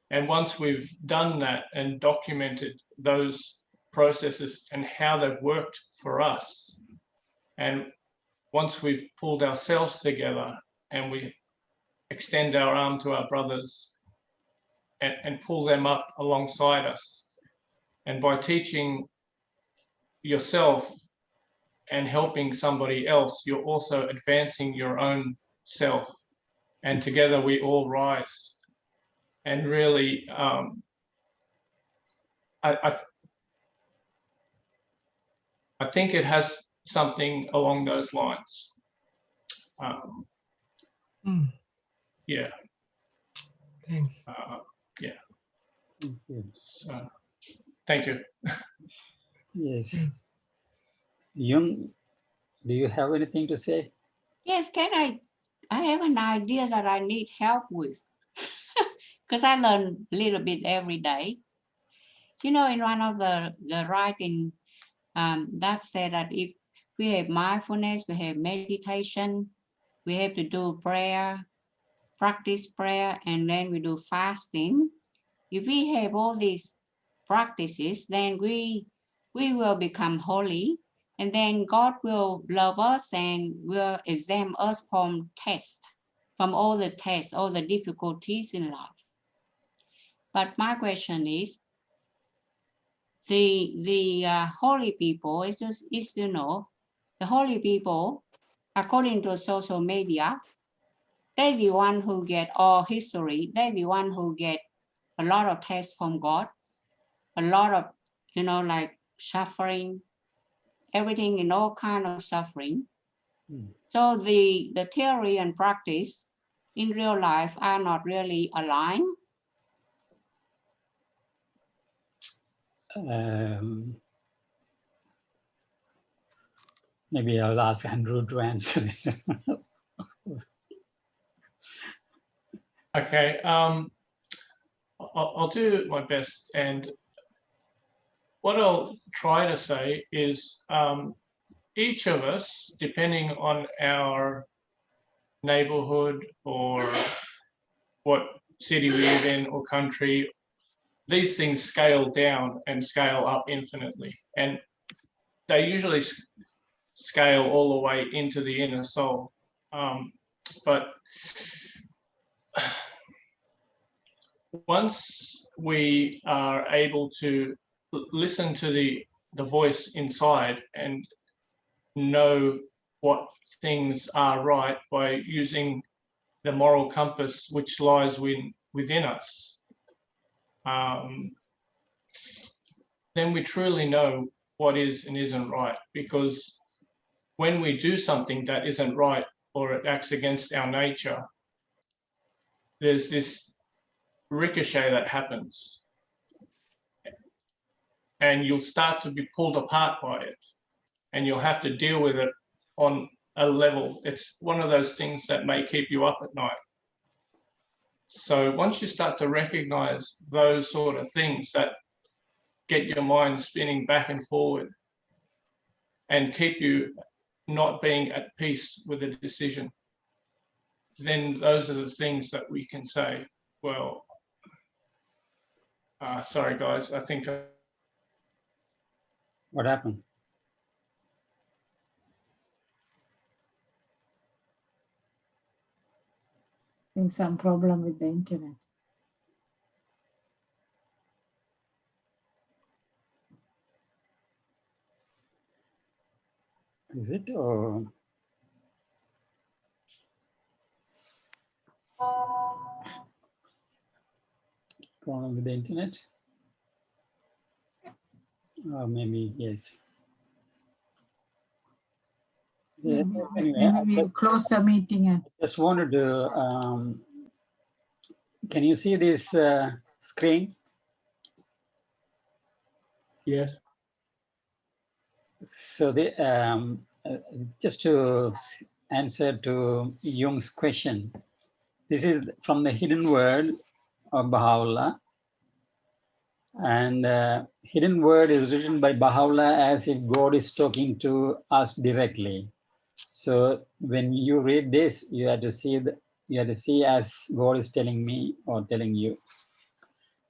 [SPEAKER 8] And once we've done that and documented those processes and how they've worked for us, and once we've pulled ourselves together and we extend our arm to our brothers and pull them up alongside us, and by teaching yourself and helping somebody else, you're also advancing your own self. And together we all rise. And really, I think it has something along those lines. Yeah.
[SPEAKER 7] Thanks.
[SPEAKER 8] Yeah. So, thank you.
[SPEAKER 10] Yes. Yung, do you have anything to say?
[SPEAKER 16] Yes, I have an idea that I need help with, because I learn a little bit every day. You know, in one of the writing that said that if we have mindfulness, we have meditation, we have to do prayer, practice prayer, and then we do fasting. If we have all these practices, then we will become holy, and then God will love us and will exempt us from all the tests, all the difficulties in life. But my question is, the holy people is you know, the holy people, according to social media, they're the one who get all history. They're the one who get a lot of tests from God, a lot of, like suffering, everything in all kind of suffering. So the theory and practice in real life are not really aligned.
[SPEAKER 10] Maybe I'll ask Andrew to answer it.
[SPEAKER 8] Okay, I'll do my best. And what I'll try to say is each of us, depending on our neighborhood or what city we live in or country, these things scale down and scale up infinitely. And they usually scale all the way into the inner soul. But once we are able to listen to the voice inside and know what things are right by using the moral compass which lies within us, then we truly know what is and isn't right. Because when we do something that isn't right or it acts against our nature, there's this ricochet that happens, and you'll start to be pulled apart by it, and you'll have to deal with it on a level. It's one of those things that may keep you up at night. So once you start to recognize those sort of things that get your mind spinning back and forward and keep you not being at peace with a decision, then those are the things that we can say, well, sorry guys, I think.
[SPEAKER 10] What happened?
[SPEAKER 13] I think some problem with the internet.
[SPEAKER 10] Is it or? Problem with the internet? Or maybe, yes. Yeah, anyway,
[SPEAKER 13] Maybe we'll close the meeting. And
[SPEAKER 10] just wanted to, can you see this screen?
[SPEAKER 4] Yes.
[SPEAKER 10] So just to answer to Jung's question, this is from the hidden word of Baha'u'llah. And hidden word is written by Baha'u'llah as if God is talking to us directly. So when you read this, you have to see as God is telling me or telling you.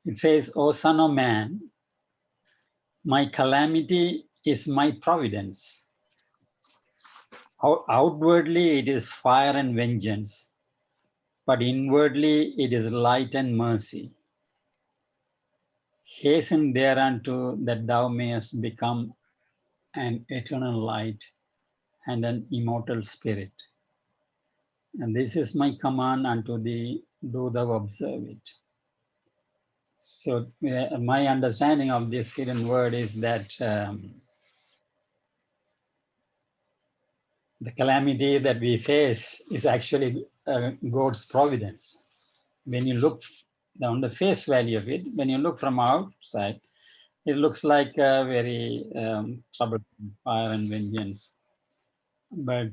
[SPEAKER 10] It says, "O son of man, my calamity is my providence. Outwardly it is fire and vengeance, but inwardly it is light and mercy. Hasten thereunto that thou mayest become an eternal light and an immortal spirit. And this is my command unto thee, do thou observe it." So my understanding of this hidden word is that the calamity that we face is actually God's providence. When you look on the face value of it, when you look from outside, it looks like a very troublesome fire and vengeance. But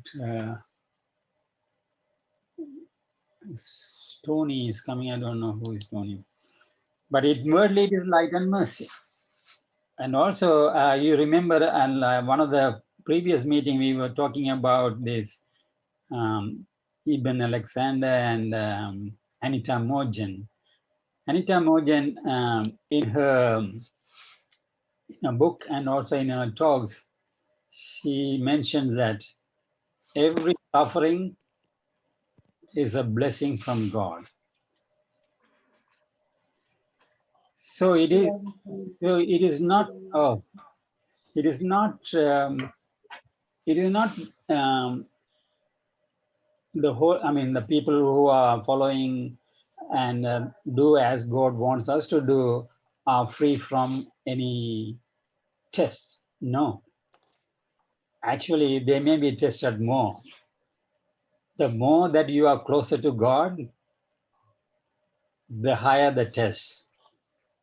[SPEAKER 10] Tony is coming, I don't know who is Tony. But inwardly it is light and mercy. And also, you remember, and one of the previous meeting we were talking about this Ibn Alexander and Anita Mogen. Anita Mogen, in her book and also in her talks, she mentions that every suffering is a blessing from God. So it is. So it is not. Oh, it is not. it is not the whole, I mean, the people who are following and do as God wants us to do are free from any tests. No, actually, they may be tested more. The more that you are closer to God, the higher the test.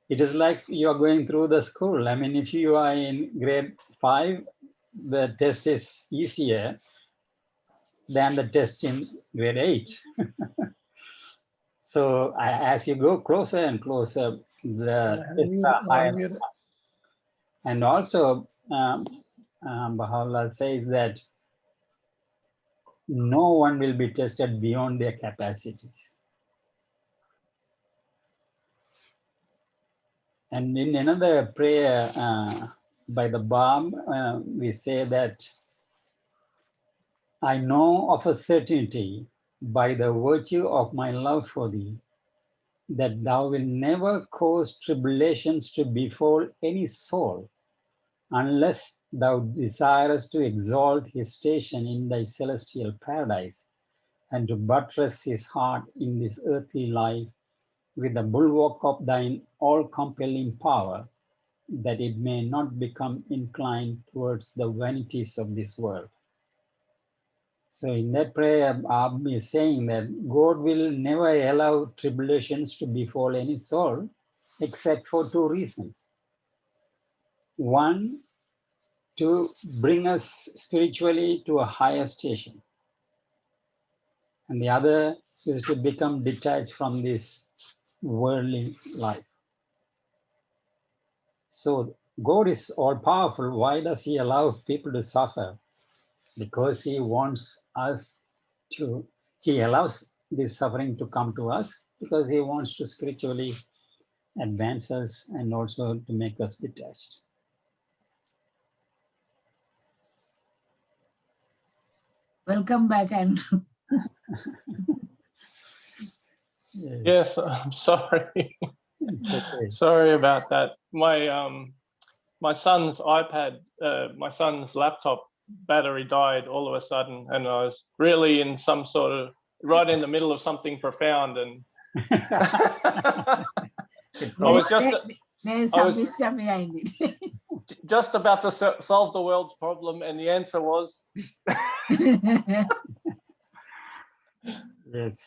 [SPEAKER 10] It is like you are going through the school. I mean, if you are in grade 5, the test is easier than the test in grade 8. So as you go closer and closer, the tests are higher. And also, Baha'u'llah says that no one will be tested beyond their capacities. And in another prayer by the Bab, we say that I know of a certainty by the virtue of my love for thee, that thou wilt never cause tribulations to befall any soul, unless thou desirest to exalt his station in thy celestial paradise, and to buttress his heart in this earthly life with the bulwark of thine all-compelling power, that it may not become inclined towards the vanities of this world. So in that prayer, Abba is saying that God will never allow tribulations to befall any soul, except for 2 reasons. One, to bring us spiritually to a higher station. And the other is to become detached from this worldly life. So God is all powerful. Why does he allow people to suffer? Because he wants us to, he allows this suffering to come to us because he wants to spiritually advance us and also to make us detached.
[SPEAKER 13] Welcome back, Andrew.
[SPEAKER 8] Yes, I'm sorry.
[SPEAKER 10] Okay.
[SPEAKER 8] Sorry about that. My son's iPad, my son's laptop battery died all of a sudden, and I was really in some sort of right in the middle of something profound, and I was
[SPEAKER 13] There's some wisdom behind it.
[SPEAKER 8] just about to solve the world's problem, and the answer was
[SPEAKER 10] Yes.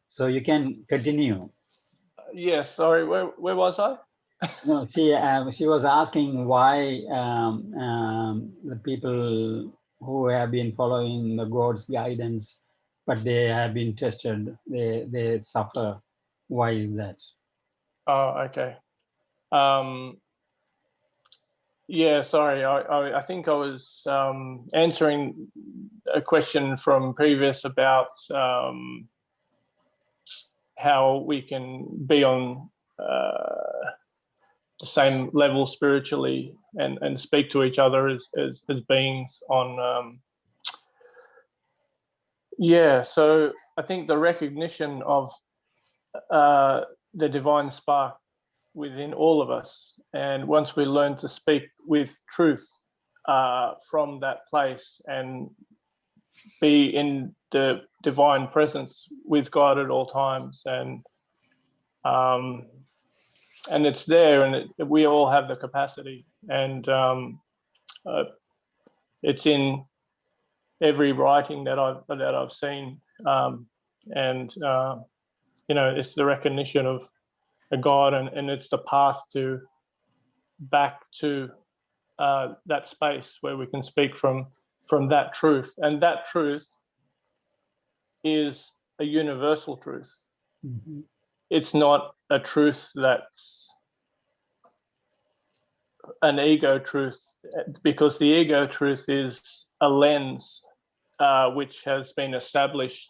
[SPEAKER 10] So you can continue.
[SPEAKER 8] Yes. Sorry. Where was I?
[SPEAKER 10] No, she was asking why the people who have been following the God's guidance, but they have been tested, they suffer. Why is that?
[SPEAKER 8] Oh, okay. Yeah, sorry. I think I was answering a question from previous about how we can be on the same level spiritually and speak to each other as beings on yeah. So I think the recognition of the divine spark within all of us, and once we learn to speak with truth from that place and be in the divine presence with God at all times, and it's there, and we all have the capacity, and it's in every writing that I've seen, and you know, it's the recognition of a God, and it's the path to back to that space where we can speak from that truth, and that truth is a universal truth.
[SPEAKER 10] Mm-hmm.
[SPEAKER 8] It's not a truth that's an ego truth, because the ego truth is a lens which has been established,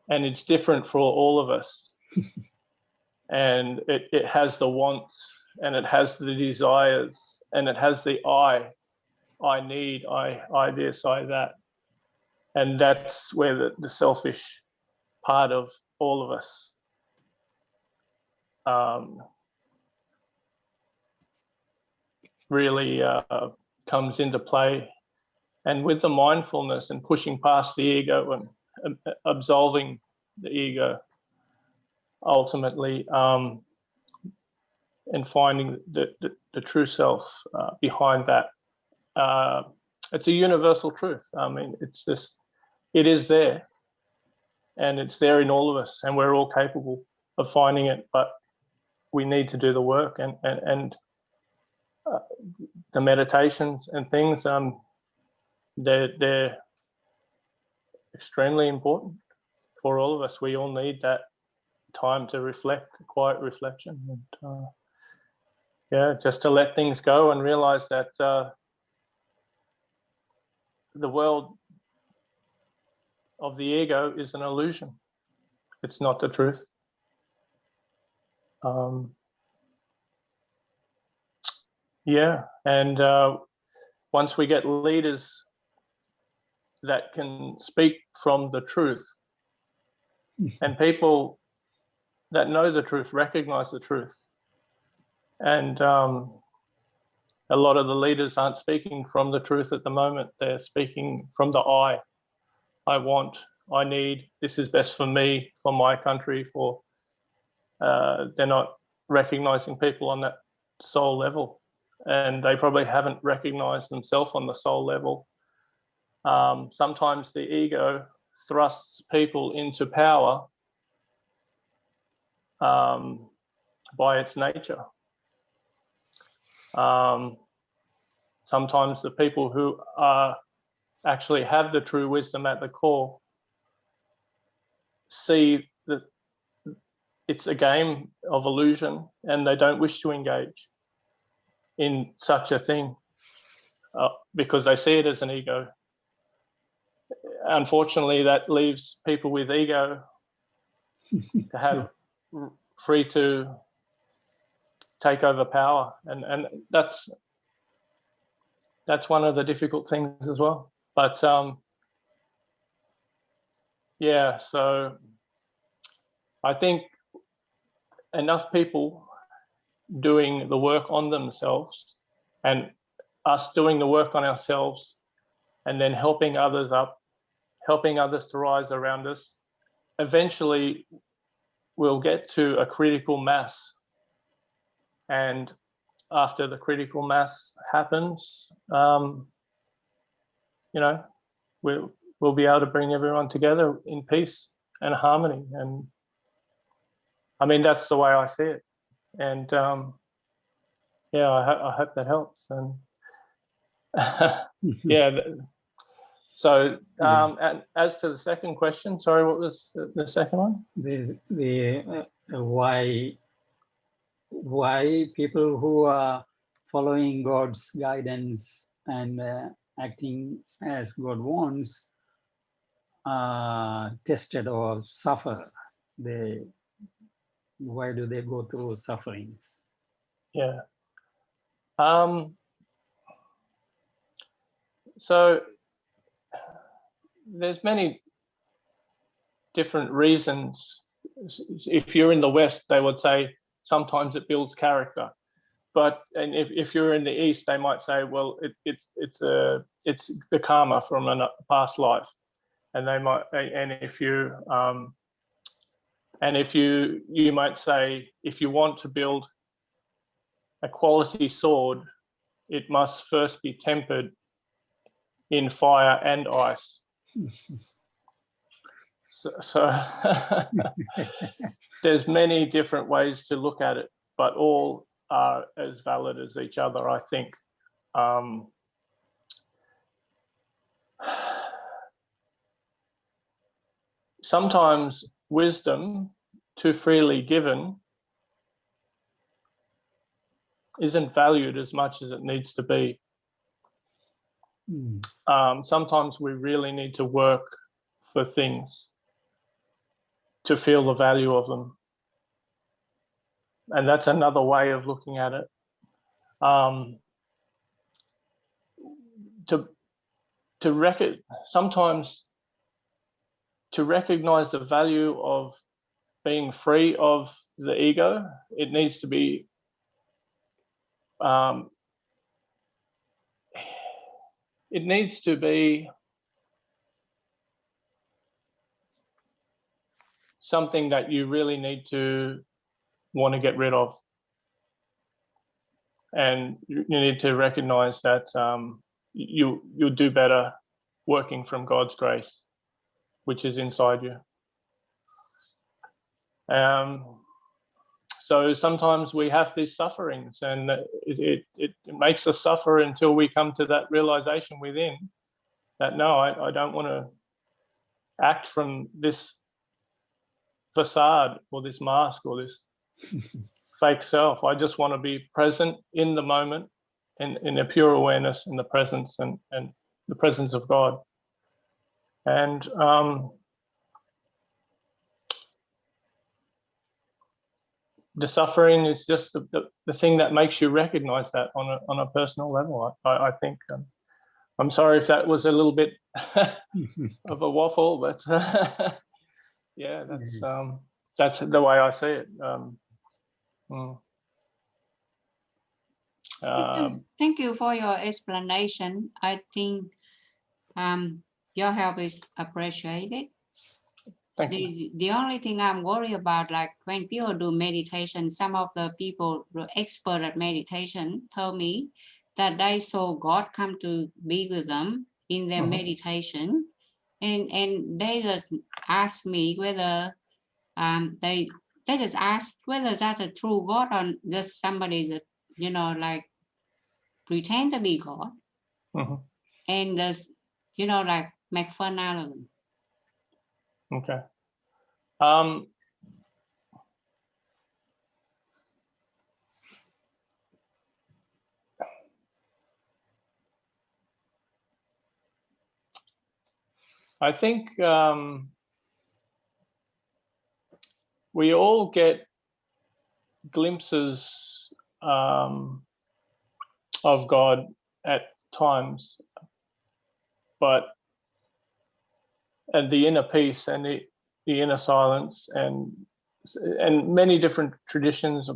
[SPEAKER 8] and it's different for all of us. And it has the wants, and it has the desires, and it has the I need, I this, I that. And that's where the selfish part of all of us really comes into play. And with the mindfulness and pushing past the ego and absolving the ego, ultimately, and finding the true self behind that. It's a universal truth. I mean, it's just, it is there, and it's there in all of us, and we're all capable of finding it, but we need to do the work, and the meditations and things, they're extremely important for all of us. We all need that time to reflect, quiet reflection, and yeah, just to let things go and realize that the world of the ego is an illusion. It's not the truth. Yeah, and once we get leaders that can speak from the truth, and people that know the truth, recognize the truth, and a lot of the leaders aren't speaking from the truth at the moment. They're speaking from the I want, I need, this is best for me, for my country, for they're not recognizing people on that soul level, and they probably haven't recognized themselves on the soul level. Sometimes the ego thrusts people into power by its nature. Sometimes the people who actually have the true wisdom at the core see that it's a game of illusion, and they don't wish to engage in such a thing because they see it as an ego. Unfortunately, that leaves people with ego to have free to take over power, and that's one of the difficult things as well. But yeah, so I think enough people doing the work on themselves, and us doing the work on ourselves, and then helping others up, helping others to rise around us, eventually we'll get to a critical mass. And after the critical mass happens, you know, we'll be able to bring everyone together in peace and harmony. And I mean, that's the way I see it. And yeah, I hope that helps. And yeah. So, and as to the second question, sorry, what was the second one?
[SPEAKER 10] Why people who are following God's guidance and acting as God wants are tested or suffer? Why do they go through sufferings?
[SPEAKER 8] Yeah. So there's many different reasons. If you're in the West, they would say sometimes it builds character. But and if you're in the East, they might say, well, it's the karma from a past life, and they might, and if you might say, if you want to build a quality sword, it must first be tempered in fire and ice. So there's many different ways to look at it, but all are as valid as each other, I think. Sometimes wisdom, too freely given, isn't valued as much as it needs to be. Sometimes we really need to work for things to feel the value of them. And that's another way of looking at it. Sometimes to recognize the value of being free of the ego, it needs to be it needs to be something that you really need to want to get rid of. And you need to recognize that you'll do better working from God's grace, which is inside you. So sometimes we have these sufferings, and it makes us suffer until we come to that realization within that, no, I don't want to act from this facade or this mask or this fake self. I just want to be present in the moment, in a pure awareness, in the presence and the presence of God. And the suffering is just the thing that makes you recognize that on a personal level. I think. I'm sorry if that was a little bit of a waffle, but yeah, that's the way I see it.
[SPEAKER 16] Thank you for your explanation. I think your help is appreciated.
[SPEAKER 8] Thank you.
[SPEAKER 16] The only thing I'm worried about, like when people do meditation, some of the people who are expert at meditation told me that they saw God come to be with them in their meditation, and they just asked me whether they just asked whether that's a true God or just somebody that, you know, like pretend to be God, and just, you know, like make fun out of them.
[SPEAKER 8] Okay. I think we all get glimpses of God at times, but the inner peace and the inner silence and many different traditions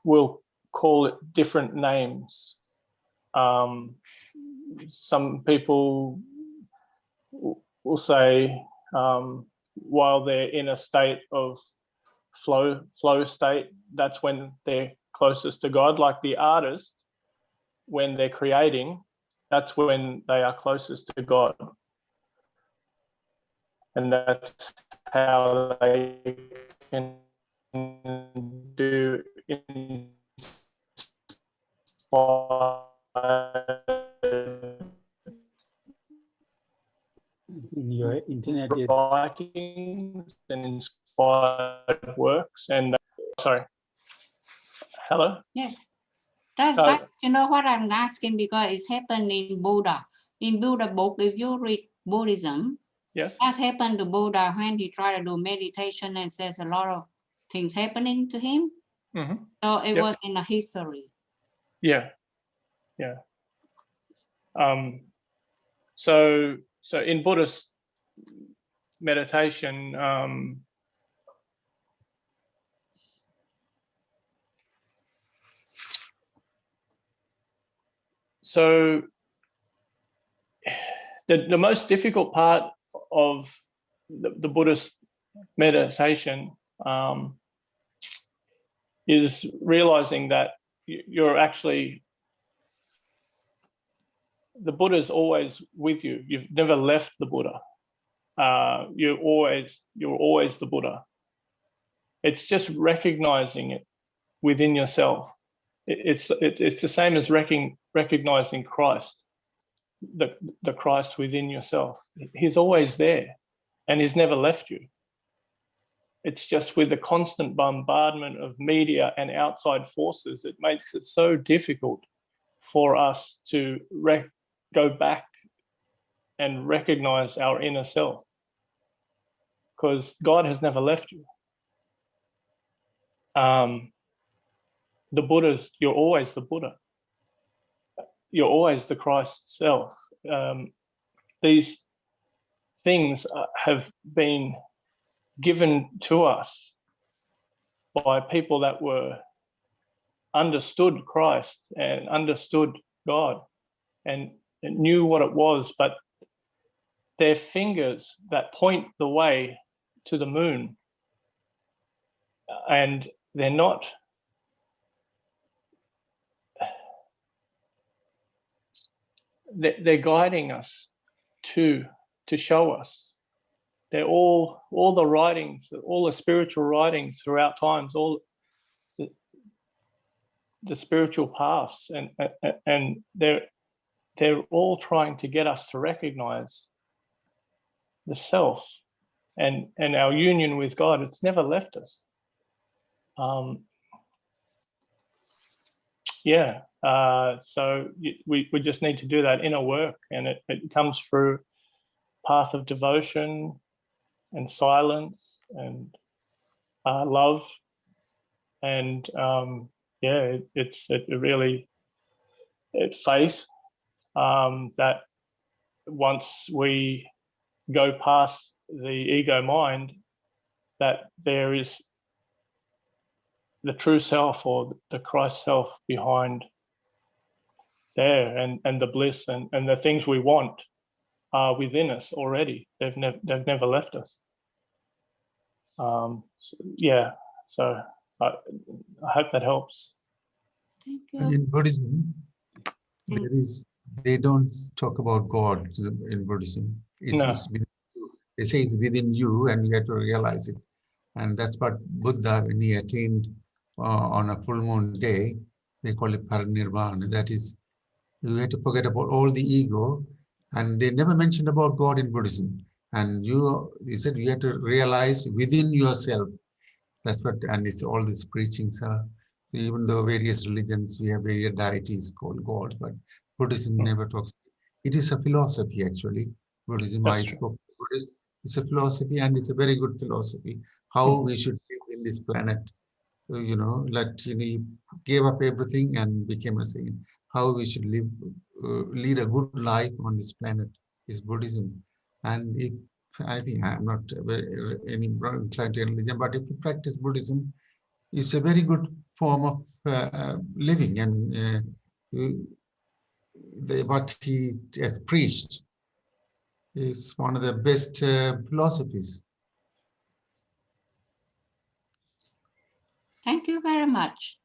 [SPEAKER 8] will call it different names. Some people will say while they're in a state of flow state, that's when they're closest to God. Like the artist, when they're creating, that's when they are closest to God. And that's how they can do
[SPEAKER 10] Your internet is
[SPEAKER 8] writings and inspired works. And sorry, hello.
[SPEAKER 16] Yes, that's you know what I'm asking, because it's happened in Buddha. In Buddha book, if you read Buddhism,
[SPEAKER 8] yes,
[SPEAKER 16] that happened to Buddha when he tried to do meditation, and says a lot of things happening to him. So it was in a history.
[SPEAKER 8] Yeah. So in Buddhist meditation, so the most difficult part of the Buddhist meditation is realizing that you're actually, the Buddha is always with you. You've never left the Buddha. You're always the Buddha. It's just recognizing it within yourself. It's the same as recognizing Christ, the Christ within yourself. He's always there, and he's never left you. It's just with the constant bombardment of media and outside forces, it makes it so difficult for us to go back and recognize our inner self, because God has never left you. The Buddhas, you're always the Buddha. You're always the Christ self. These things have been given to us by people that were understood Christ and understood God, and knew what it was, but their fingers that point the way to the moon, and they're not they're guiding us to show us. They're all the writings, all the spiritual writings throughout times, all the spiritual paths, and they're all trying to get us to recognize the self and our union with God. It's never left us. So we just need to do that inner work, and it comes through path of devotion and silence and love, and it faith that once we go past the ego mind, that there is the true self or the Christ self behind there, and the bliss and the things we want are within us already. They've never left us. So I hope that helps.
[SPEAKER 16] Thank you.
[SPEAKER 14] And in Buddhism, they don't talk about God in Buddhism. It's within you. They say it's within you, and you have to realize it. And that's what Buddha, when he attained on a full moon day, they call it parinirvana. That is, you have to forget about all the ego, and they never mentioned about God in Buddhism. And he said you have to realize within yourself. That's what, and it's all these preachings are. So even though various religions, we have various deities called gods, but Buddhism never talks. It is a philosophy, actually. Buddhism, I spoke to Buddhist. It's a philosophy, and it's a very good philosophy. How we should live in this planet. He gave up everything and became a saint. How we should live, lead a good life on this planet is Buddhism. And I think I'm not any inclined to religion, but if you practice Buddhism, it's a very good form of living, and what he has preached is one of the best philosophies.
[SPEAKER 16] Thank you very much.